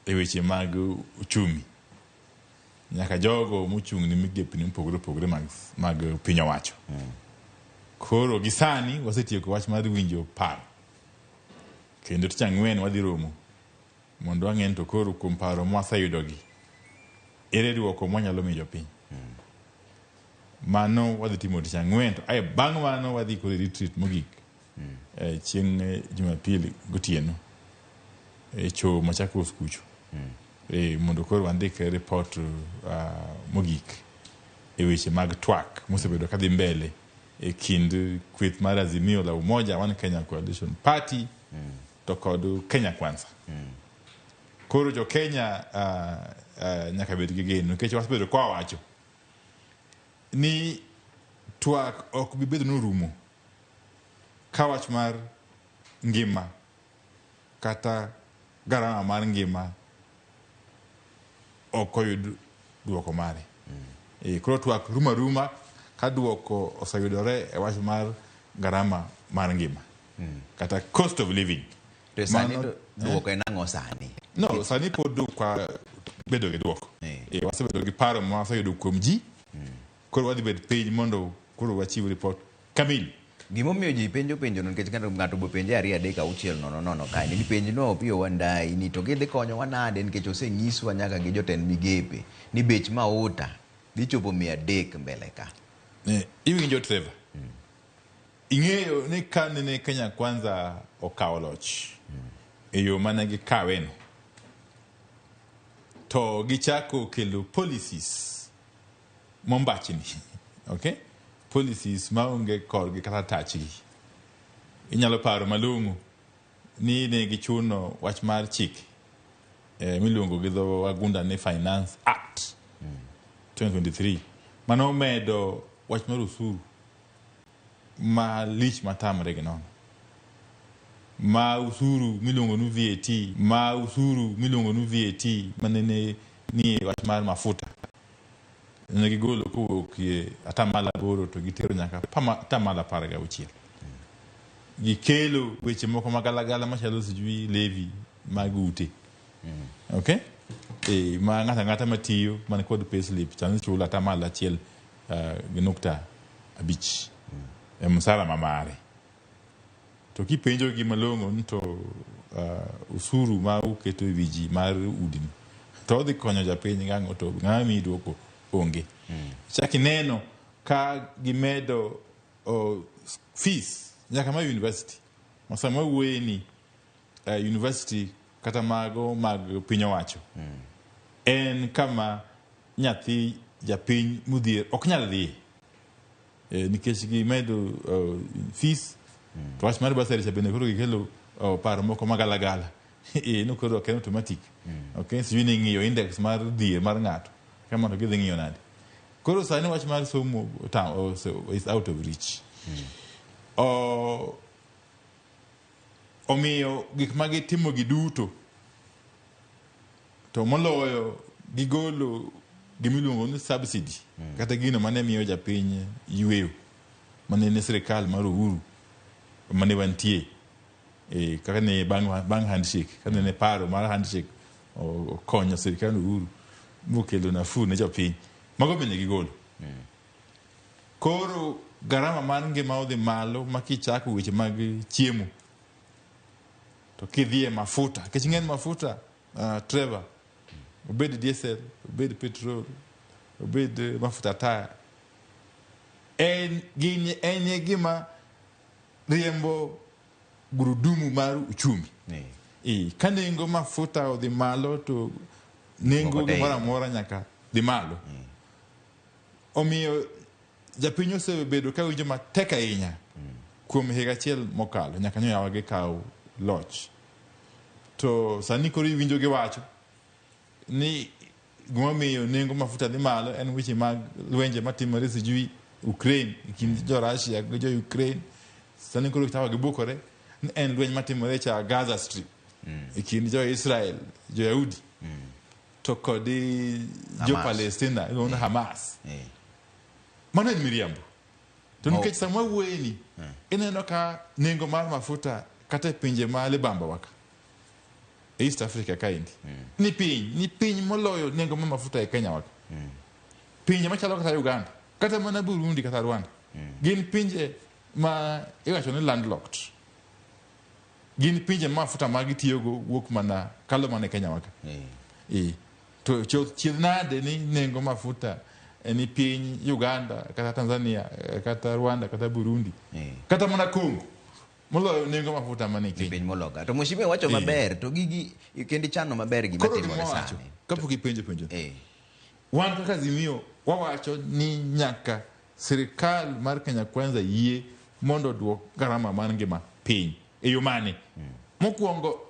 e weche mag uchumi. Nyaka jogo mochung' ni migepni mopogore opogore mag piny owacho. Koro gisani wasetieko wach mar winjo paro. Kendo tich ang'wen wadhi romo mondo wang'en to koro kuom paro mwaseyudogi ere duoko mwanyalo miyo jopiny. Mano wadhi timo tich ang'wen to bang' mano wadhi koro retreat mogik chieng' Jumapili gotieno cho Machakos kucho. Mondo koro wandike report mogik e weche mag twak mosebedo kadhi mbele e kind kweth mar Azimio la Umoja One Kenya Coalition Party to kod Kenya Kwanza. Koro jo Kenya nyaka bed gi geno nikech wasebedo kwa wacho ni twak ok bi bedo norumo ka wach mar ngima kata garama mar ngima okoyud duoko mare. Koro twak ruma ka duoko osayudore e wach mar garama mar ngima kata cost of living. Sani duoko en ang'o sani? No, sani pod kwa bedo gi duoko. Wasebedo gi paro ma waseyudo kuom ji. Koro wadhi bed piny mondo koro wachiw report kamil. Gimomiyo ji penjo no nikech ng'ato bo penje 2-3-6-0 kae ni penj no Opiyo Wandayi ni to gidhi konyo wanade nikech osenyiswa nyaka gi jotend migepe ni bech mauta dhi chopo 300 mbele ka. Iwinjo Trevor. Ing'eyo ni kanene Kenya Kwanza okawo loch e yo mane gikawe no to gichako kelo policies mombachni. Okay? Policies maonge korgi kata tachgi. Inyalo paro malong'o ni ne gichuno wach mar chik miluongo gi dho wagunda ni Finance Act 2023 mano medo wach mar usuru ma lich matamre gi nono. Ma usuru miluongo ni VAT manene ni wach mar mafuta ne gigolo kowuok atamala 8 to gitero nyaka atamala 16. Gikelo weche moko magalagala machalo sijui levy mag ute. Okay? Ma ng'ata matiyo man kod payslip chan chula atamala 1.5 msara mamare. To kipenjo gi malong'o nto usuru ma uketo e wiji mar udini to dhi konyo japiny ng'ang'o to ng'ami duoko onge. Chaki neno ka gimedo fees nyaka ma university. Masama wueni university kata mago mag piny owacho. En kama nyathi japiny mudhier ok nyal dhi. Nikech gimedo fees to wach mar basari chabene koro gikelo paro moko magalagala. No koro ok en automatic. Okay? Sijui ni ng'iyo index mar dhier mar ng'ato. Kama to gidhi ng'iyo nade. Koro sani wach mar somo is out of reach. Omiyo gik magitimo giduto to moloyo gigolo gimiluongo ni subsidy kata gino mane miyo japiny yweyo mane ne sirikal mar Uhuru mane wantie kaka ne bang handshake kaka ne paro mar handshake konyo sirikal Uhuru mokelo nafuu ne jopiny mago bende gigolo. Koro garama mar ngima odhi malo makichako weche mag chiemo to kidhie mafuta kech ng'en mafuta Trevor obed diesel obed petrol obed mafuta taya en gima riembo gurudumu mar uchumi. Ka nengo mafuta odhi malo to nengo gimoro amora nyaka dhi malo. Omiyo japiny osebedo ka winjo matek ahinya kuom higa achiel mokalo nyaka nyoyawa gi kawo loch. To sani koro iwinjo gi wacho ni gimomiyo nengo mafuta dhi malo en weche mag lwenje matimore sijui Ukraine kind jo Russia gi jo Ukraine. Sani koro tawa gibukore en lweny matimore cha Gaza Strip kind jo Israel jo Yahudi to kod jo Palestina iluongo Hamas. Mano en miriambo. To nikech sama wueni ineno ka nengo mar mafuta kata pinje ma libamba waka East Africa kaendi ni piny moloyo nengo mar mafuta e Kenya waka. Pinje machalo kata Uganda kata mana Burundi kata Rwanda gin pinje ma iwacho ni landlocked. Gin pinje mafuta magitiyogo wuok mana kalo mana Kenya waka. To chiedhnade ni nengo mafuta ni piny Uganda kata Tanzania kata Rwanda kata Burundi kata mana Congo moloyo nengo mafuta mani piny moloka to moshime wacho maber to gigi kendi chano maber gima timore sani kapok ipenjo wan kaka Azimio wawacho ni nyaka sirikal mar Kenya Kwanza yie mondo duok garama mar ngima piny e yo mane mokwongo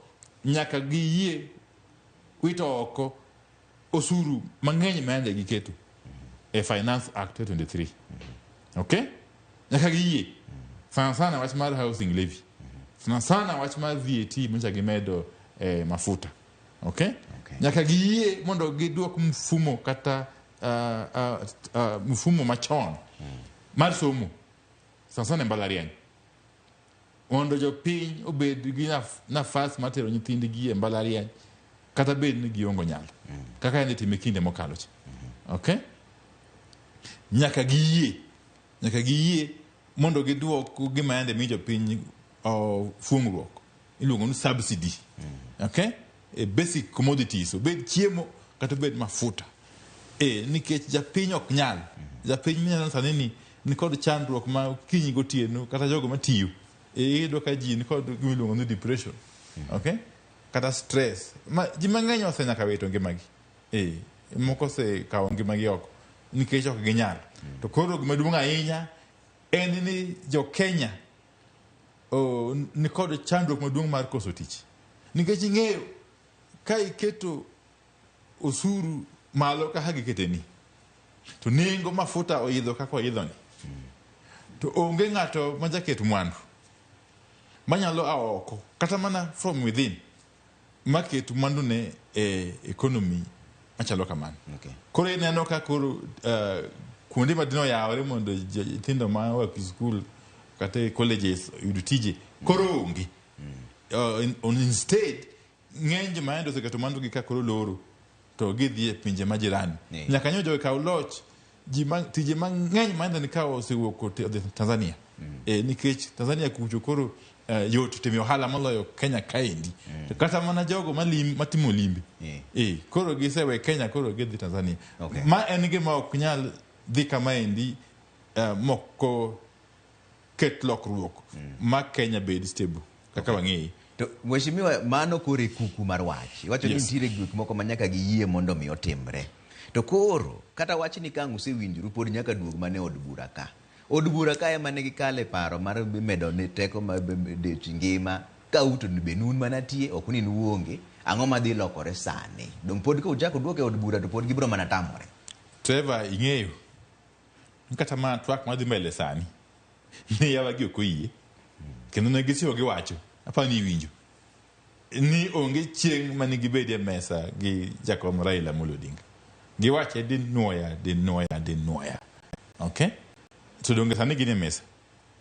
nyaka giyie wito oko osuru mang'eny mayande giketo e Finance Act 23 okay nyaka giyie sana wach mar housing levy sana wach mar VAT mcha gimedo mafuta okay nyaka giyie mondo giduok mfumo kata mfumo machon mar somo sana mbalariany mondo jopiny obed gi nafas matero nyithindgi e mbalariany kata bed ni giongo nyalo kaka ne time kinde mokalo cha okay nyaka giyie mondo giduok gima yande mi jopiny fungruok iluongo ni subsidy okay basic commodities obed chiemo kata obed mafuta nikech japiny ok nyal japiny minyalo sani ni kod chandruok ma kinyi gotieno kata jogo matiyo iyudo ka ji ni kod gimiluongo ni depression okay kata stress ji mang'eny osenyaka wito ngimagi moko osekawo ngimagi oko nikech ok ginyal to koro gima duong' ahinya en ni jo Kenya ni kod chandruok maduong' mar koso tich nikech ing'eyo ka iketo osuru malo kaka giketeni to nengo mafuta oidho kaka oidhoni to onge ng'ato majaket mwandu manyalo oko kata mana from within market mwandu ne economy machalo kamano koro ineno ka koro kuonde madino yawre mondo nyithindo ma wa school kata colleges yud tije koro onge instead ng'eny joma yande oseketo mwandu gi ka koro loro to gidhi e pinje majirani nyaka nyojo kaw loch tije mang'eny mayande ni kawo osewuok Tanzania nikech Tanzania kucho koro yot timo ohala moloyo Kenya kaendi kata mana jogo matimo limbe koro gisewe Kenya koro gidhi Tanzania ma en gima ok nyal dhi kamaendi moko ket lokruok ma Kenya bed stable kaka wang'eyi to mheshimiwa mano kore kuku mar wach wacho ni nitiere gik moko manyaka giyie mondo mi otimre to koro kata wach ni kang usewinjuru pod nyaka duog mane od bura ka ema ne gikale paro mar medo ne teko ma de ngima ka uto ni benun manatie ok ni nuonge ang'o madhi lokore sani dong pod ka ujako duoke od bura to pod gibro mana tamore Trevor ing'eyo kata ma twak madhi mbele sani ne yawa gi okoyie kendo ne gisiwo giwacho apani winjo ni onge chieng' mane gibedie mesa gi Jakom Raila Amolo Odinga giwache din nuoya okay to donge sani gine mesa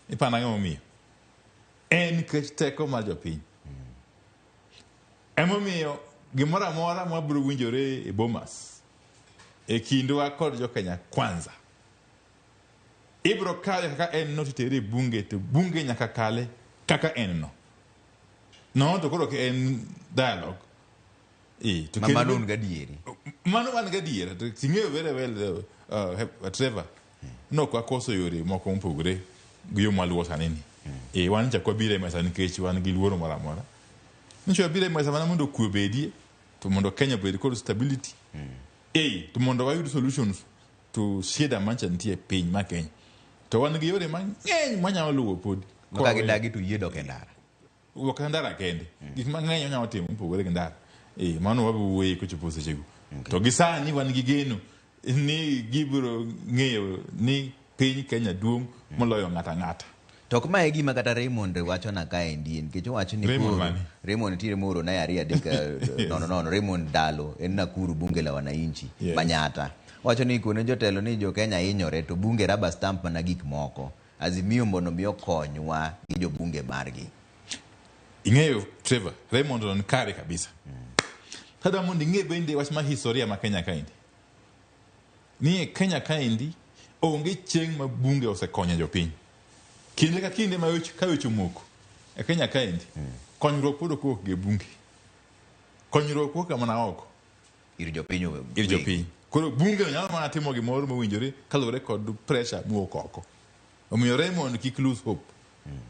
ipana ng'amo miyo en kech teko mar jopiny emomiyo gimoro amora mwabiro winjore e Bomas e kindwa kod jo Kenya Kwanza ibro kale kaka en no titere bunge to bunge nyaka kale kaka en no to koro ke en dialogue to mano gadieri mano wan gadieri to ting'eyo very well Trevor no kwa koso yore moko mpogre gi yo maluwo sani ni wan chakwa bire mesa nikech wan gi luoro moro amora nicho bire mesa mana mondo kwe bedie to mondo Kenya bed kod stability to mondo wayud solutions to shida mancha nitie piny ma Kenya to wan gi yore mang'eny manyalo luwo pod ka gidagi to yie dok e ndara wuok e ndara kende gik mang'eny onyalo timo mpogore gi ndara mano wabuwuoye kochopo sechego to gi sani wan gi geno ni gibiro ng'eyo ni piny Kenya duong' moloyo ng'ata to ok ma e gima kata Raymond wacho na kaendi nikech owacho ni Raymond nitiere moro na yari adeka no Raymond Dalo en Nakuru bunge la wananchi Manyata wacho ni kone jotelo ni jo Kenya hinyore to bunge raba stamp na gik moko Azimio mondo miyo konywa gi jo bunge margi ing'eyo Trevor Raymond on kare kabisa tada mondo ing'e bende wach ma historia ma Kenya kaendi ni Kenya kaendi onge chieng' ma bunge osekonyo jopiny kinde ka kinde ma weche moko e Kenya kaendi konyruok pod ok ge bunge konyruok ok mana oko ir jopiny koro bunge nyalo mana timo gimoro mowinjore kalure kod pressure muok oko omiyo Raymond kik lose hope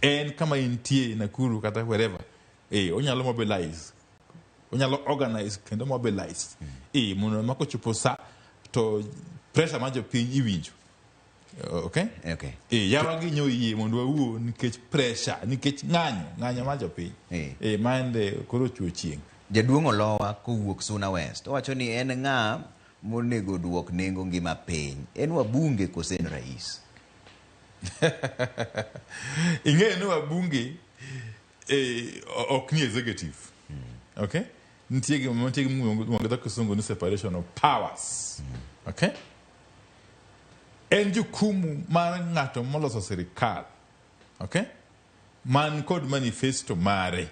En kama intie Nakuru kata wherever. Onyalo mobilize. Onyalo organize kendo mobilize. Mondo mako chopo sa to pressure ma jopiny iwinjo. Okay? Okay. Yawa gi nyo yie mondo wawuo nikech pressure, nikech ng'anyo ma jopiny. Mande koro chuo chieng'. Jaduong' Olowa kowuok Suna West owacho ni en ng'a monego duok nengo ngima piny. En wabunge kose en rais? Ing'eyo ni wabunge ok ni executive. Okay? Nitie gima mwongo kisungu ni separation of powers. Okay? En jukumu mar ng'ato moloso sirikal. Okay? Man kod manifesto mare.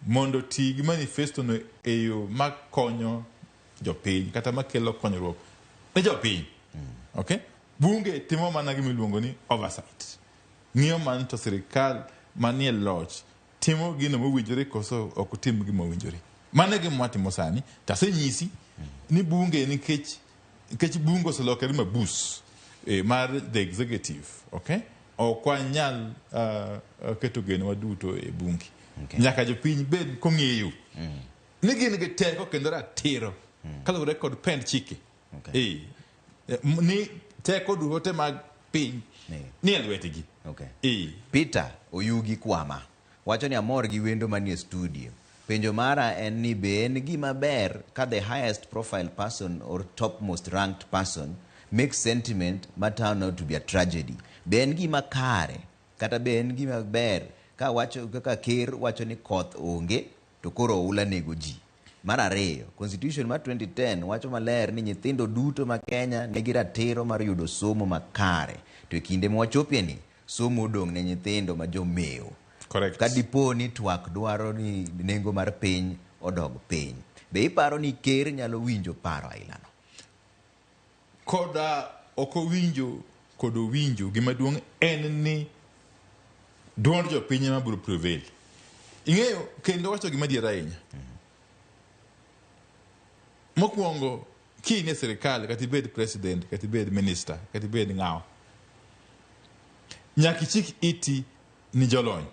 Mondo ti gi manifesto no eyo makonyo jopiny kata makelo konyruok ne jopiny. Okay? Bunge timo mana gimiluongo ni oversight. Ng'iyo man to sirikal manie loch timo gino mowinjore koso ok tim gima owinjore. Mane gima watimo sani tasenyisi ni bunge nikech bunge oselokore mabus mar the executive. Okay? Ok wanyal keto geno waduto e bunge. Nyaka jopiny bed kong'eyo ni gin gi teko kendo ratiro kaluwore kod pend chike. Ni teko duote mag piny ni e lwetgi. Peter Oyugi Kwama wacho ni amor gi wendo manie studio. Penjo mara en ni be en gima ber ka the highest profile person or topmost ranked person makes sentiment ma turn out to be a tragedy. Be en gima kare kata be en gima ber ka wacho kaka ker wacho ni koth onge to koro oula nego ji. Mar ariyo, Constitution mar 2010 wacho maler ni nyithindo duto ma Kenya nigi ratiro mar yudo somo makare. To e kinde mwachopie ni somo odong' ne nyithindo ma jomewo. Correct. Ka dipo ni twak dwaro ni nengo mar piny odog piny. Be iparo ni ker nyalo winjo paro ailano? Koda ok owinjo gima duong' en ni duond jopiny ema biro prevail. Ing'eyo kendo wacho gima diera ahinya. Mokwongo kine sirikal kata ibed president kata ibed minister kata ibed ng'awa nyaka ichik iti ni jolony.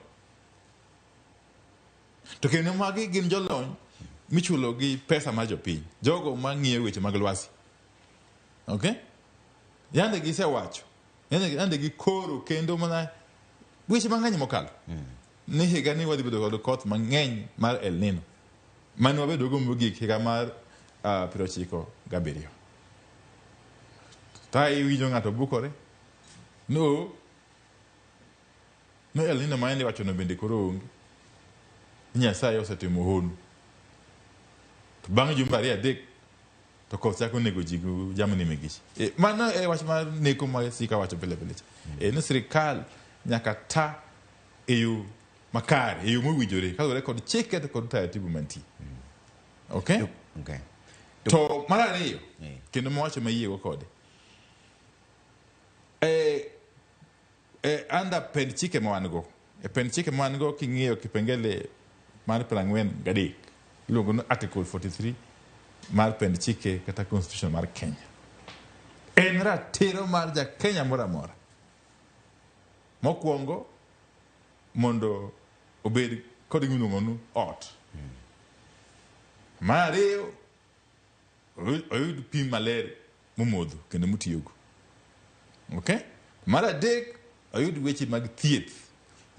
To kendo magi gin jolony michulo gi pesa mar jopiny, jogo ma ng'iyo weche mag lwasi. Okay? Yande gisewacho, yande gikoro kendo mana weche mang'eny mokalo. Ni higa ni wadhi bedo kod koth mang'eny mar El Nino. Mane wabedo go mogik higa mar 97. Ta iwinjo ng'ato bukore? No El Nino maende wacho no bende koro onge. Nyasaye osetimo honu. To bang' jumbe 2 to koth chako nego ji go jamni megich. Mano e wach mar neko ma sika wacho pile. Ni sirikal nyaka ta eyo makare, eyo mowinjore kaluwore kod chike kod taratibu mantie. Okay? Okay. To mar ariyo kendo mawacho mayiego kode. Anda pend chike ma wan go. Pend chike ma wan go king'iyo kipengele mar 43 iluongo ni article 43 mar pend chike kata constitution mar Kenya. En ratiro mar ja Kenya mora mora. Mokwongo mondo obed kod gimiluongo ni ot. Mar ariyo oyud pi maler momodho kendo motiyogo. Okay? Mar adek oyud weche mag thieth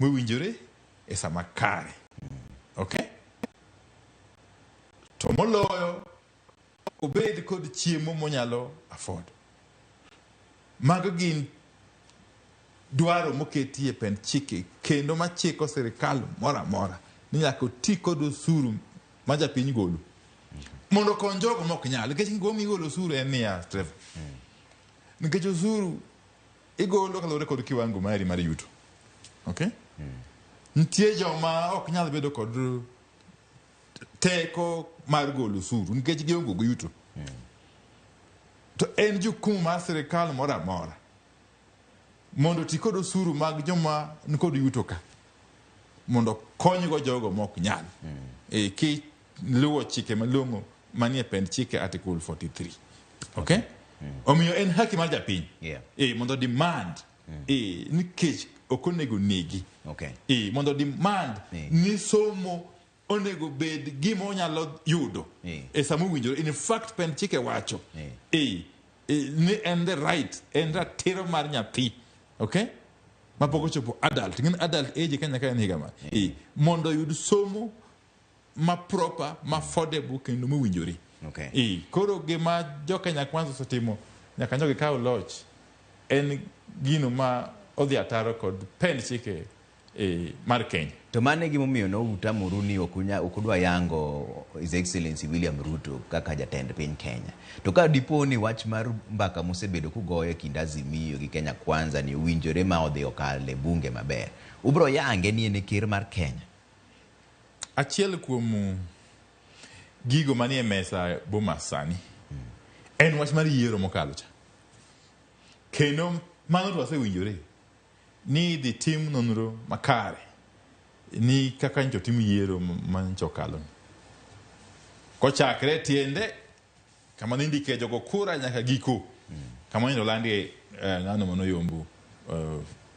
mowinjore e sama kare. Okay? To moloyo obed kod chiemo monyalo afford. Mago gin dwaro moketie pend chike kendo machiko sirikal mora mora ni nyaka oti kod osuru ma japiny golo mondo kon jogo mok nyal. Nikech gima igolo osuru en niya Trevor. Nikech osuru igolo kaluwore kod kiwango mari mar yuto. Okay? Nitie joma ok nyal bedo kod teko mar golo osuru nikech giongo go yuto. To en jukumu mar sirikal mora mora mondo ti kod osuru mag joma nikod yuto ka mondo konygo jogo mok nyal. Ki luwo chike malong'o manie pend chike article 43. Okay? Omiyo en haki mar japiny. Mondo demand nikech okonego negi. Mondo demand ni somo onego bed gima onyalo yudo e sama owinjore. In fact pen chike wacho ni en the right, en ratiro mar nyathi, okay, mapok ochopo adult. Ngin adult age Kenya ka en higa ma mondo yud somo ma proper, ma affordable kendo mowinjore. Koro gima jo Kenya Kwanza setimo nyaka njogi kaw loch en gino ma odhi ataro kod pen chike mar Kenya. To mane gimomiyo no utamoru ni okudwa yango His Excellency William Ruto kaka jatend piny Kenya. To ka dipo ni wach mar mbaka mosebedo kugoye kind Azimio gi Kenya Kwanza ni owinjore ma odhi okale bunge maber, ubro yange ni en ker mar Kenya. Achiel kuom gigo manie mesa Bomas sani en wach mar yiero mokalo cha. Kendo mano to asewinjore ni dhi tim nonro makare ni kaka ncho tim yiero mancho kalo. Kochakre tiende kama nindike jogo kura nyaka giko kama nindo landi ng'ano mano yombo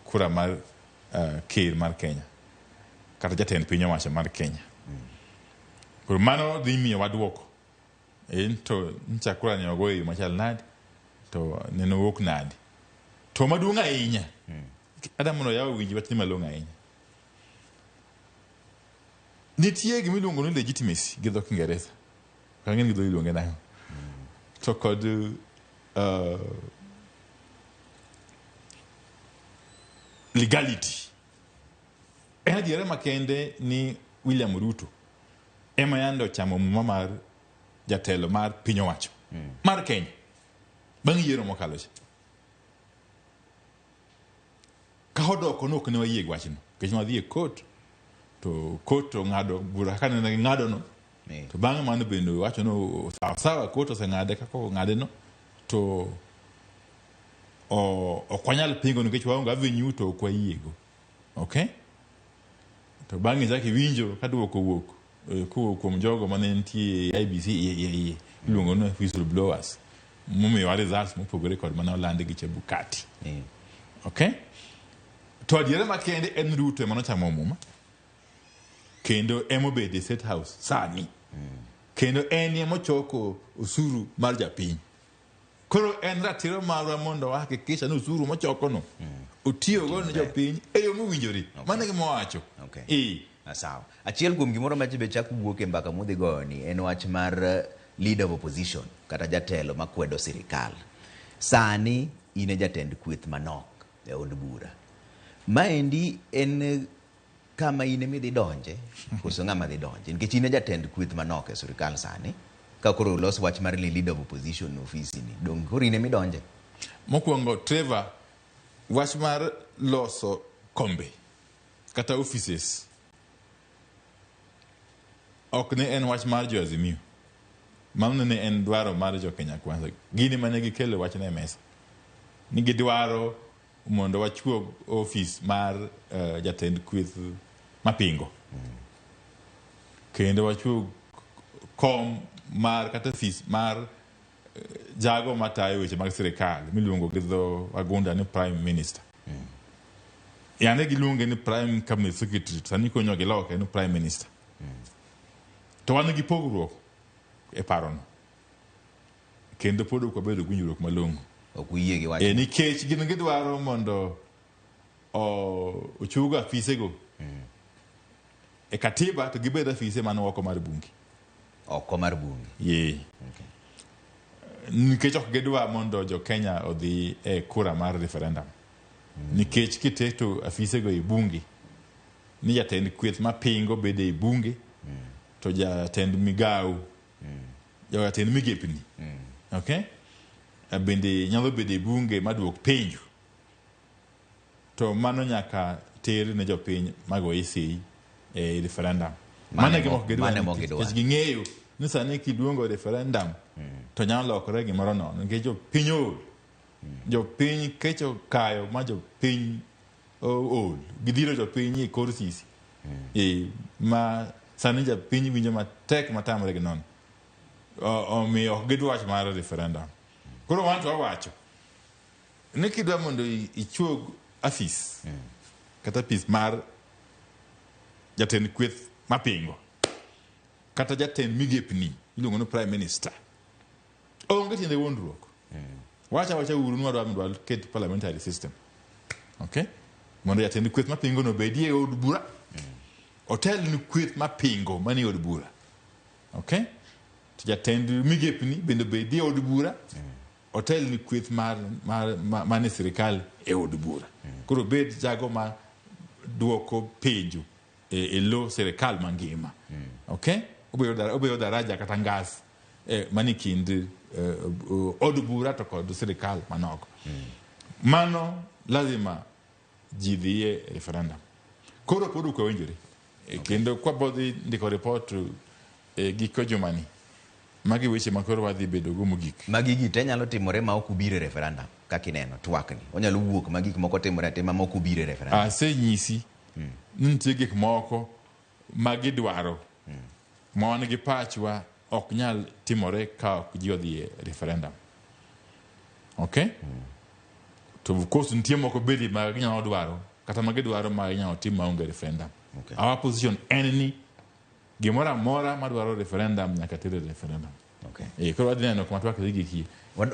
kura mar ker mar Kenya kata jatend piny owacho mar Kenya. Koro mano dhi miyo waduoko to nchakura ni ogoyo machal nadi to neno wuok nadi to maduong' ahinya adamono yawo winji wach ni malong'o ahinya. Nitie gima iluongo ni legitimacy gi dho Kiingereza, kang'en gi dho iluonge nayo, to kod legality. En adiera makende ni William Ruto ema yando chamo muma mar jatelo mar piny owacho mar Kenya bang' yiero mokalo cha. Ka odoko nok ne wayie wachno kech wadhi e court to court ng'ado bura ka ne ng'ado no to bang' mano bende wacho no sawa court oseng'ade kaka ng'ade no to okwanyal pingo nikech waonge avenue to okwayiego. Okay, to bang'e chaki winjo ka duoko wuok kuom jogo mane nitie IBC iluongo no whistleblowers momiyo results mopogore kod mana olandi gi Chebukati. Okay, to adiera makende en Ruto ema nochamo muma kendo emobede State House sani kendo en emochoko osuru mar japiny. Koro en ratiro marwa mondo wahakikisha ni osuru mochoko no otiyogo ne jopiny e yo mowinjore. Mano gima wacho. Sawa. Achiel kuom gimoro ma jibe chak wuok e mbaka modhi goni en wach mar leader of opposition kata jatelo makwedo sirikal. Sani ine jatend kweth manok e od bura. Maendi en kama ine midhi donje koso ng'ama dhi donje nikech ine jatend kweth manok e sirikal sani ka koro los wach mar leader of opposition ofisi ni dong koro ine midonje. Mokwongo Trevor, wach mar loso kombe kata offices ok ne en wach mar jo Azimio, mano ne en dwaro mar jo Kenya Kwanza. Gini mane gikelo wach ne mesa ni gidwaro mondo wachuo office mar jatend kweth mapingo kendo wachuo kom mar kata office mar jago matayo weche mag sirikal miluongo gi dho wagunda ni prime minister. Yane giluonge ni prime cabinet secretary, sani konyo gi loke ni prime minister. To wan gi pogruok e parono kendo pod ok wabedo gwinjruok malong'o. Ok uyie gi wach. Nikech gin gidwaro mondo ochugo afisego e katiba to gibed afise mano oko mar bunge. Oko mar bunge. Nikech ok gidwa mondo jo Kenya odhi e kura mar referendum. Nikech kiteto afisego e bunge ni jatend kweth mapingo bede e bunge to jatend migao jatend migepni okay bende nyalo bede e bunge maduok penjo to mano nyaka ter ne jopiny mago sei e referendum. Mane gidwa ging'eyo ni sani kiduongo referendum to nyalo lokore gimoro nono nikech jopiny ol jopiny kecho kayo ma jopiny ol gidhiro jopiny e kor sisi ma sani jopiny winjo matek matamre gi nono omiyo ok gidwa wach mar referendum. Koro wan to wawacho ni kidwa mondo ichuog afis kata pis mar jatend kweth mapingo kata jatend migepni iluongo ni prime minister onge tiende wuondruok wacha uru nwadwa ket parliamentary system okay mondo jatend kweth mapingo no bedie od bura otel ni kweth mapingo mani od bura okay to jatend migepni bende bedie od bura otel ni kweth mane sirikal e od bura koro bed jago ma duoko penjo e lo sirikal mangima okay obeyo daraja kata ngas mani kind od bura to kod sirikal manoko mano lazima ji dhie referendum koro pod ok owinjore kendo kwa bodhi ndiko report giko jumani magi weche makoro wadhi bedo go mogik magi gite nyalo timore ma ok ubire referendum kaka ineno twakni onyalo wuok ma gik moko timore atima ma ok ubire referendum asenyisi nitie gik moko magi dwaro mon gi pachwa ok nyal timore ka ok ji odhi e referendum okay to of course nitie moko bedi ma ginyalo dwaro kata magi dwaro ma ginyalo tim maonge referendum our position en ni gimoro amora madwaro referendum nyaka tere referendum koro wadhi neno kuma twak dhi giki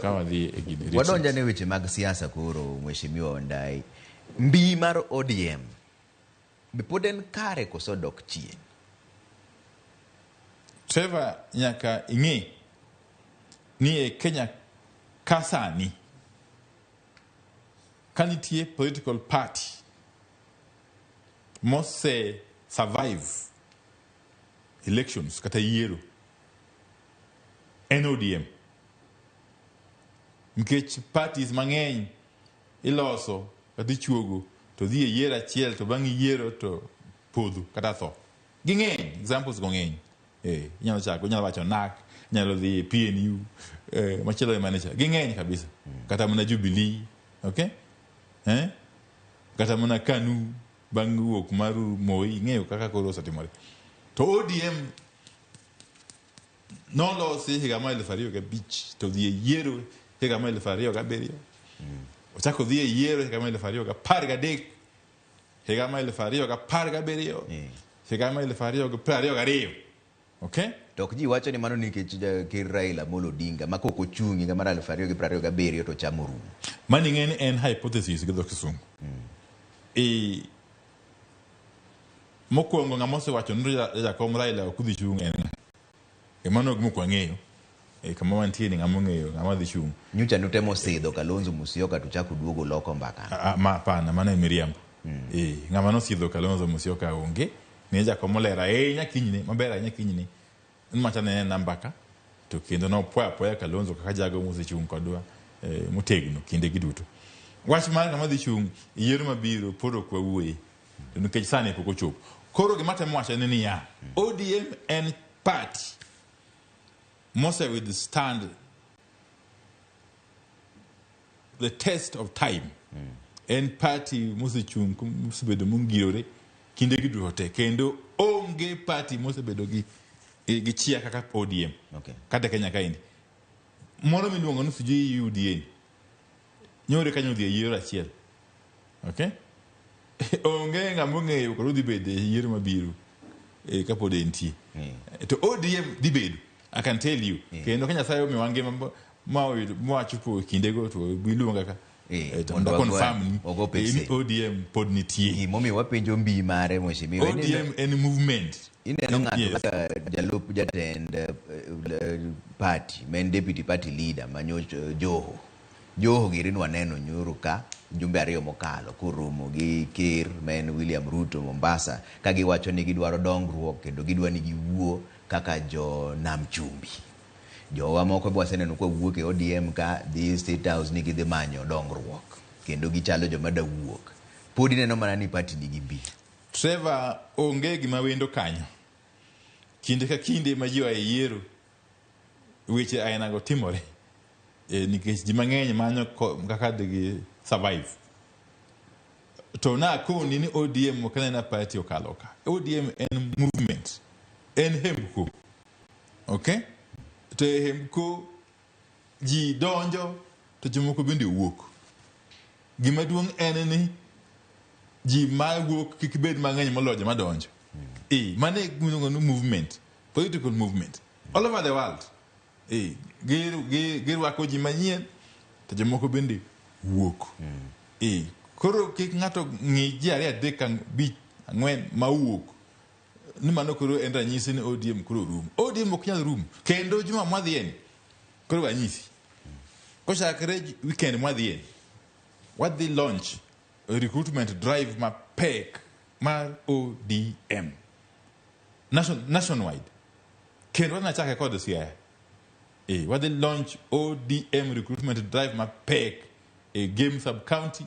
ka wadhi e gini wadonja ne weche mag siasa koro mheshimiwa Ondai mbii mar ODM be pod en kare koso dok chien Trevor nyaka ing'e ni e Kenya kasani kanitie political party mose survive elections kata yiero en ODM nikech parties mang'eny iloso kata ichuogo to dhi e yiero achiel to bang' yiero to podho kata tho ging'eny examples go ng'eny inyalo chako inyalo wacho NAK inyalo dhi e PNU machielo manecha ging'eny kabisa kata mana Jubilee okay kata mana KANU bang' wuok mar Moi ing'eyo kaka koro osetimore to ODM nolosi higa mar 2005 to dhi e yiero higa mar 2007 ochako dhi e yiero higa mar 2013 higa mar 2017 higa mar 2022 okay tok ji wacho ni mano nikech Ker Raila Amolo Odinga ma koko chung higa mar 2027 to chamo rum mani ng'en en hypothesis gi dho Kisungu mokwongo ng'ama osewacho ni jakom Raila ok dhi chung en mano gima ok wang'eyo kama wantie ni ng'ama ong'eyo ng'ama dhi chung nyocha nutemo sidho Kalonzo Musyoka to chako duogo loko mbaka ma hapana mano miriambo ng'ama nosidho Kalonzo Musyoka onge ni jakom olera ahinya kinyne maber ahinya kinyne macha ne nambaka to kendo no poya Kalonzo kaka jago musechung kodwa motegno kinde giduto wach mar ng'ama dhi chung yiero mabiro pod ok wawuoye nikech sani pok ochopo koro gima temo wacho ni ya ODM en party mose withstand the test of time en party mosechung mosebedo mongirore kinde giduto te kendo onge party mosebedo gi chia kaka ODM kata Kenya kaindi moro miluongo ni sijui UDA nyore kanyo dhi yiero achiel okay onge ng'ama ong'eyo koro dhi bedo yiero mabiro kapod entie to ODM dhi bedo I can tell you kendo Kenya sayo miwange mawachopo kindego to biluonga ka to confirm ni ODM pod nitie momi wapenjo mbii mare mheshimiwa ODM en movement ineno ng'ato kaka jalup jatend party men deputy party leader manyocho Joho giri nwaneno nyoro ka jumbe ariyo mokalo kurumo gi Ker men William Ruto Mombasa ka giwacho ni gidwaro dongruok kendo gidwa ni giwuo kaka jo nam chumbi jowa moko bwaseneno kwa wuok e ODM ka dhi State House ni gidhi manyo dongruok kendo gichalo joma da wuok podi neno mana ni party ni gibi Trevor onge gima wendo kanyo kinde ka kinde ma jiwa e yiero weche aina go timore nikech ji mang'eny manyo kaka digi survive to na koni ni ODM okane na party okaloka ODM en movement en hemko okay to hemko ji donjo to jomoko bende wuok gima duong' en ni ji ma wuok kik bed mang'eny moloyo madonjo. Mane movement, political movement all over the world. Girwako ji manyien to jomoko bende wuok. Koro kik ng'ato ng'i ji ariyo adek abich ang'wen ma wuok ni mano koro en ranyisi ni ODM koro rum. ODM ok nyal rum kendo juma mwadhieni koro wanyisi kochakre weekend mwadhieni wadhi launch recruitment drive mapek mar ODM nationwide kendo wanachake kod Siaya. Wadhi launch ODM recruitment drive mapek e Game sub county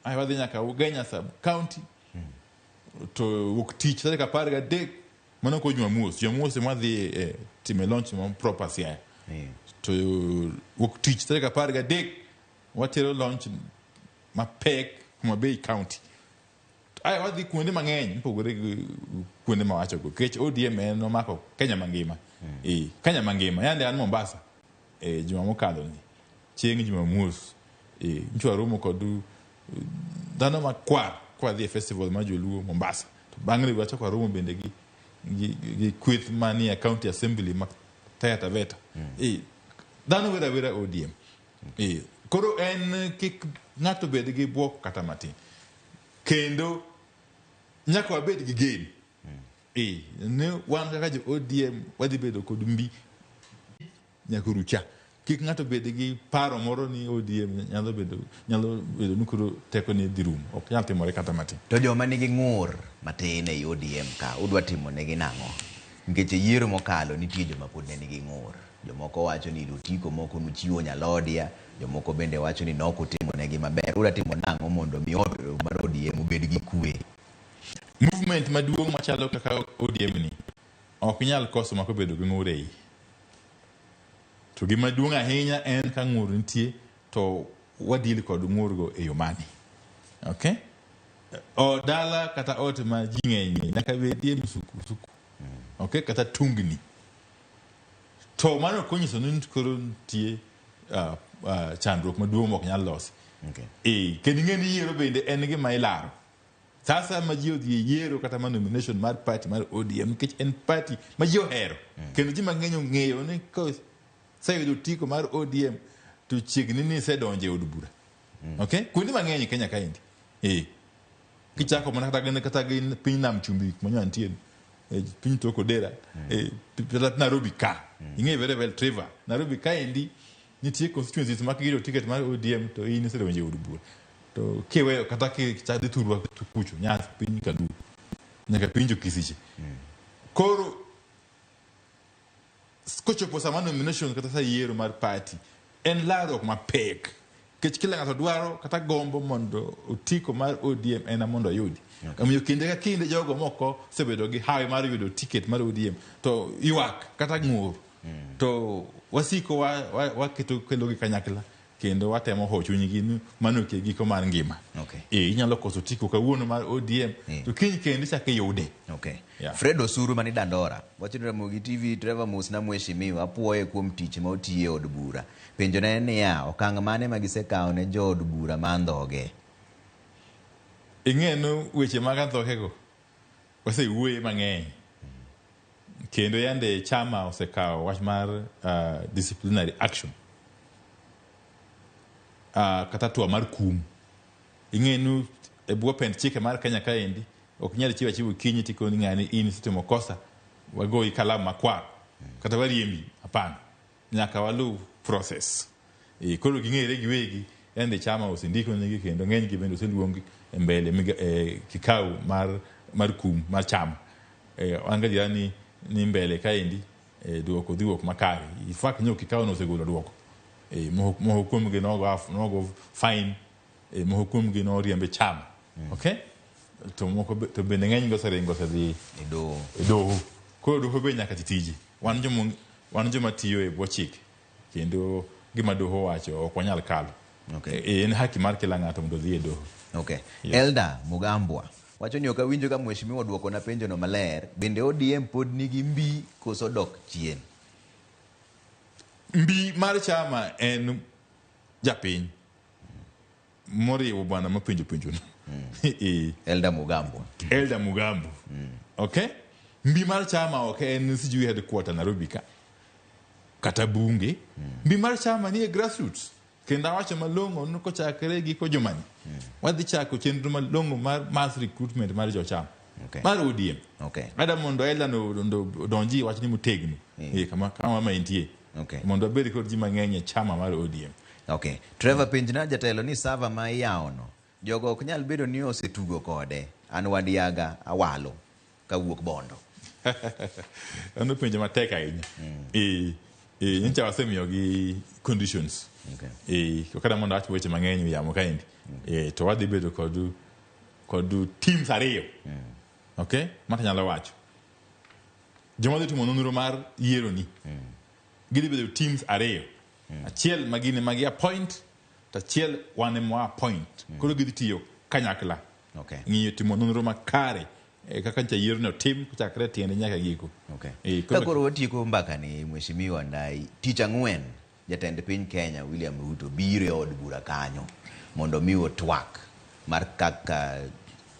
wadhi nyaka Ugenya sub county to wuok tich tarik 13 mano ko Jumamuos mwadhi time launch mo proper Siaya. To wuok tich tarik 13 watero launch mapek Homa Bay county. Wadhi kuonde mang'eny mpogore kuonde mawacho go kech ODM en nomako Kenya mangima. Kenya mangima yande an Mombasa juma mokalo ni chieng' Jumamuos nchwa romo kod dhano makwar kwa dhi festival ma Joluo Mombasa to bang'e wacho kwa romo bende gi kweth mania county assembly ma Taita Taveta. Dhano wera ODM. Koro en kik ng'ato bed gi buok kata matin kendo nyaka wabed gi geno. Ne wan kaka jo ODM wadhi bedo kod mbi nyaka rucha. Kik ng'ato bed gi paro moro ni ODM nyalo bedo ni koro teko ni dhi rum. Ok nyal timore kata matin. To joma nigi ng'ur matin e ODM ka udwa timo negi nang'o? Nikech yiero mokalo nitie joma pod ne nigi ng'ur. Jomoko wacho ni Lutiko moko nuchiwo Nyalodia, jomoko bende wacho ni noko timo negi maber. Udwa timo nang'o mondo mi mar ODM obed gi kwe? Movement maduong' machalo kaka ODM ni ok nyal koso mako bedo gi ng'ur ei. To gima duong' ahinya en ka ng'ur nitie to wadili kod ng'ur go e yo mani. Okay? O dala kata ot ma ji ng'eny nyaka bedie msuku. Okay? Kata tungni. To mano konyiso ni koro nitie chandruok maduong' ok nyal losi. Kendo ng'eni yiero bende en gima ilaro. Sasa ma ji odhi yiero kata ma nomination mar party mar ODM nikech en party ma ji ohero. Kendo ji mang'eny ong'eyo ni sayudo tiko mar ODM to chiegni ni sedonje e od bura. Okay? Kuonde mang'eny Kenya kaendi. Kichako mana kata gin piny Nam Chumbi manyo nitie piny Toko Dera Nairobi ka. Ing'e very well Trevor. Nairobi kaendi nitie constituencies ma kigiro ticket mar ODM to in sedonje e od bura. To kiweyo kata kichadhi turwa kucho Nyanza piny Kadu nyaka piny Kisiche. Koro kochopo sama nomination kata sa yiero mar party en larruok mapek kech kila ng'ato dwaro kata gombo mondo otiko mar ODM en mondo ayudi. Omiyo kinde ka kinde jogo moko sebedo gi hawi mar yudo ticket mar ODM to ywak kata ng'ur to wasiko waketo kendo gi kanyakla kendo watemo ho chunygi ni mano ke giko mar ngima. Inyalo koso tiko kawuono mar ODM to kiny kendo chake yude. Fred Osuru mani Dandora wacho ni Ramogi TV Trevor Mus na mheshimiwa apuoye kuom tich ma otiye od bura. Penjo ne niya okang' mane ma gisekawo ne jo od bura ma ndhoge? Ing'eno weche mag andhoge go wasewuoye mang'eny kendo yande chama osekawo wach mar disciplinary action. Kata tuwa mar kum. Ing'enu e bwo pend chike mar Kenya kaendi ok nyal chiwo kinyi tiko ni ng'ani in sitimo kosa wagoyi kalamu makwar kata wariembi hapana nyaka walu process. Koro ging'ere giwegi yande chama osindiko negi kendo ng'eny gi bende oseluongi e mbele kikao mar kum mar chama. Angalia ni mbele kaendi duoko dhiwuok makare. Ifak nyo kikao no osegolo duoko. Mohukumu gi nogo fine. Mohukumu gi no riembe chama. Okay? To bende ng'eny go seringo sedhi e doho. Koro doho be nyaka titiji. Wan joma tiyo e bwo chike kendo gima doho wacho ok wanyal kalo. En haki mar kila ng'ato mondo dhi e doho. Elda Mugambwa wacho ni ok awinjo ka mheshimiwa duoko na penjo no maler. Bende ODM pod nigi mbi koso dok chien? Mbi mar chama en japiny. mori bwana mapinjo Elder Mugambo. Okay? Mbi mar chama okay en sijui headquarter Nairobi ka. Kata bunge. Mbi mar chama ni grassroots. Kenda wacho malongo nuko chakre gi ko jomani. Wadhi chako chenro malongo mar mass recruitment mar jochama. Okay. Mar ODM. Okay. Ada mondo ela no donji wacho ni mutegno. Kama maintie. Okay. Mondo beri kod ji mang'eny chama mar ODM. Okay. Trevor Pinjna jatelo ni sava ma yaono. Jogo ok nyal bedo ni osetugo kode. An wadiaga awalo kawuok Bondo. Ano penjo matek ahinya. Ncha wasemiyo gi conditions. Okay. Kada mondo acho weche mang'eny yamo kaendi. To wadhi bedo kod teams ariyo. Okay? Mata nyalo wacho. Joma dhi timo nonro mar yiero ni. Gidhi bedo teams ariyo. Achiel magine magi appoint, to achiel wane mo appoint. Koro gidhi tiyo kanyakla. Okay. Ng'iyo timo nonro makare. Kaka ncha yiero no tim chakre tiende nyaka giko. Okay. Koro watieko mbaka ni Mheshimiwa Ndai. Tich Ang'wen, jatend piny Kenya William Ruto biro e od bura kanyo mondo miwo twak mar kaka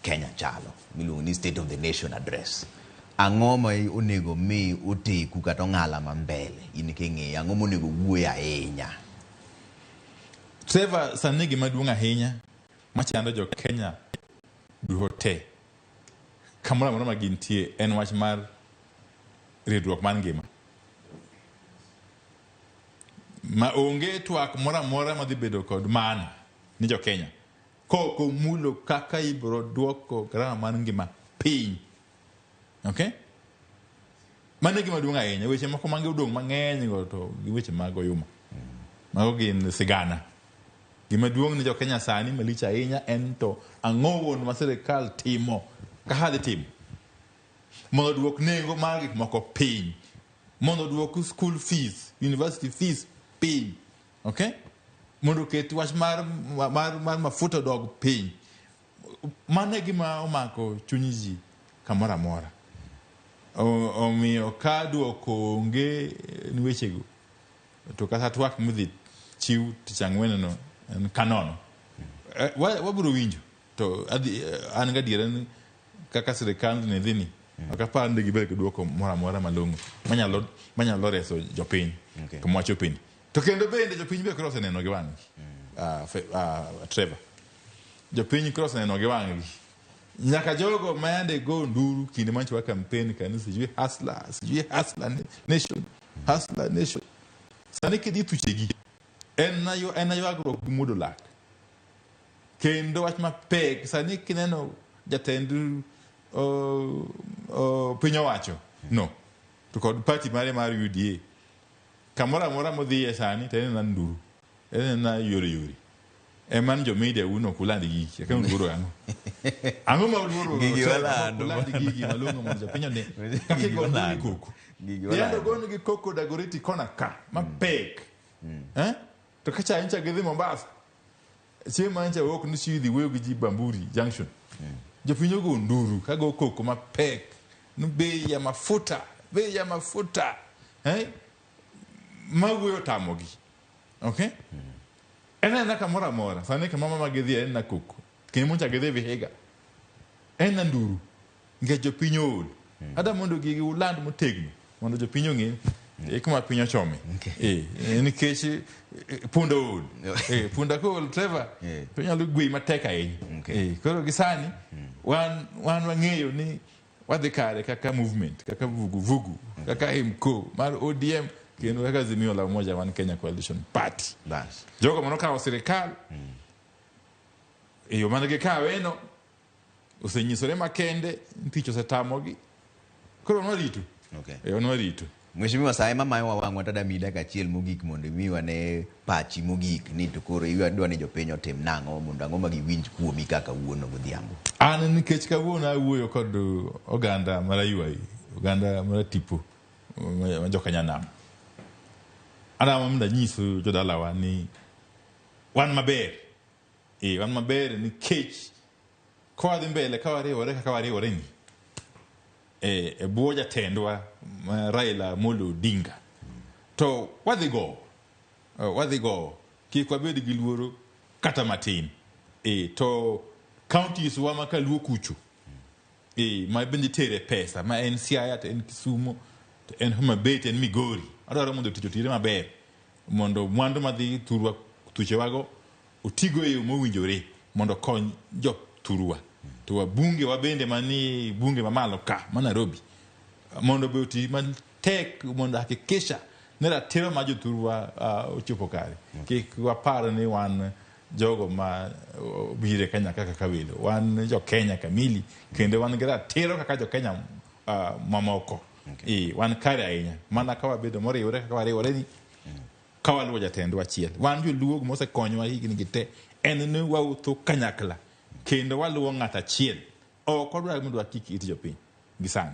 Kenya chalo. Miluongo ni State of the Nation Address. Ang'o ma onego mi oteku kata ong'ala ma mbele in king'eyo ang'o monego wuoyo ahinya? Trevor sani gima duong' ahinya machando jo Kenya duote kamora moro magintie en wach mar ridruok man ngima. Ma onge twak mora mora madhi bedo kod mana ni jo Kenya. Koko mulo kaka ibro duoko grama man ngima piny. Okay? Mane gima duong' ahinya weche moko mange udong' mang'eny go to gi weche mago yuma. Mago gin sigana. Gima duong' ni jo Kenya sani malich ahinya en to ang'o wuon ma sirikal timo ka hadhi timo. Mondo duok nengo mar gik moko piny. Mondo duok school fees, university fees piny. Okay? Mondo ket wach mar mafuta dog piny. Mane gima omako chunyi ji kamora mora. Omiyo ka duoko onge ni wechego to kata twak mudhi chiw tich ang'wen no en kanono. Wabiro winjo to an gadiera ni kaka sirikal ne dhini akapar ndegi bel duoko mora mora malongo manyalo reso jopiny kuma wacho piny to kendo bende jopiny be cross neno gi wang'gi. Trevor jopiny cross neno gi wang'gi nyaka jogo mayande go nduru kinde manchwa campaign kanisa sijui hustler nation sani kidi tuchegi en na yagro mudo lak kendo wach mapek sani kineno jatend piny owacho no to kod party mare mar UDA kamora mora modhiye sani to en na nduru en na yori eman jo media uno kulandi gigi ka nduru ang'o ma nduru gigi wala kulandi gigi malongo mo japinyo ne kake go nduru koko gigi wala go ngi koko da goriti kona ka mapek to kacha incha gedhi Mombasa chema incha wok ni sidhi wego ji Bamburi junction japinyo go nduru ka go koko mapek no bei ya mafuta magweyo tamogi. Okay? Ena na kamora mora sane kama mama gedhia ena koko kini muncha gedhe vihiga ena nduru nge jopinyo ada mondo gigi uland motegno mondo jopinyo ng'e kuma pinyo chome ni kechi punda ol punda ko Trevor pinyo lu gwi mateka koro gisani wan wang'eyo ni wadhi kare kaka movement kaka vugu kaka imko mar ODM kendo kaka Azimio la Umoja One Kenya Coalition Party. Bas. Jogo manoka wa serikali. Iyo manage ka weno. Usenyisore makende nticho setamogi. Koro nwaritu. Okay. Nwaritu. Mheshimiwa Sae mama wa wangwa tada mida kachiel mogik mondo miwa ne pachi mogik ni to koro iwa ni jopiny otim nang'o mondo ang'o ma giwinj kuomi kaka wuono godhiambo. An nikech kawuono awuoyo kod oganda marayuai, oganda maratipo ma jokanya nam. Ana mamda nyiso jodalawa ni wan maber. Wan maber ni kech kwa dhi mbele kawariwore kaka wariwore ni. Buoja tendwa Raila Molo Odinga. To wadhi go. Kik wabed gi luoro kata matin. to counties wa makaluo kucho ma bende tere pesa ma en Siaya to en Kisumu to en Homa Bay to en Migori adwaro mondo tich otire maber mondo mwandu madhi Thurwa tuchewago otigo e yo mowinjore mondo kony jo Thurwa to wabunge wa bende mani bunge mamalo ka ma Nairobi mondo be oti matek mondo hakikisha ne ratiro ma jo Thurwa ochopo kare kik wapar ni wan jogo ma bire Kenya kaka kawelo wan jo Kenya kamili kendo wan gira tero kaka jo Kenya mamoko wan kare ahinya mana ka wabedo moriwore kaka wariwore ni ka waluwo jatendwa achiel wan joluo mosekonyowa higni gite en ni wawuotho kanyakla kendo waluwo ng'ato achiel ok odwar mondo wakik it jopiny gi sani.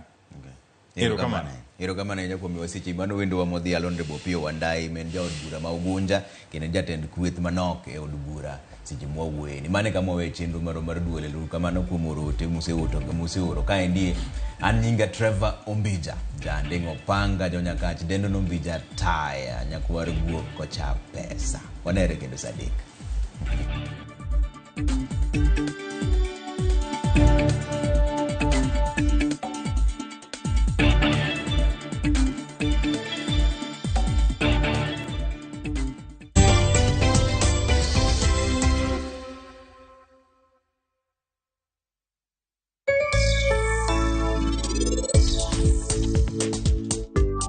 Erokamano ahinya kuom wasiche mano wendowa modhi Alonre Bopio Wandai men jaod bura ma Ugunja kendo jatend kweth manok e od bura seche mwawuoye ni mane kama wawe chenro mar Duol. Erokamano kuom orote museoro kaendi an nyinga Trevor Ombija jandeng' opanga jonyakach dendo nombija taya nyakwar guok kocha pesa wanere kendo sadek.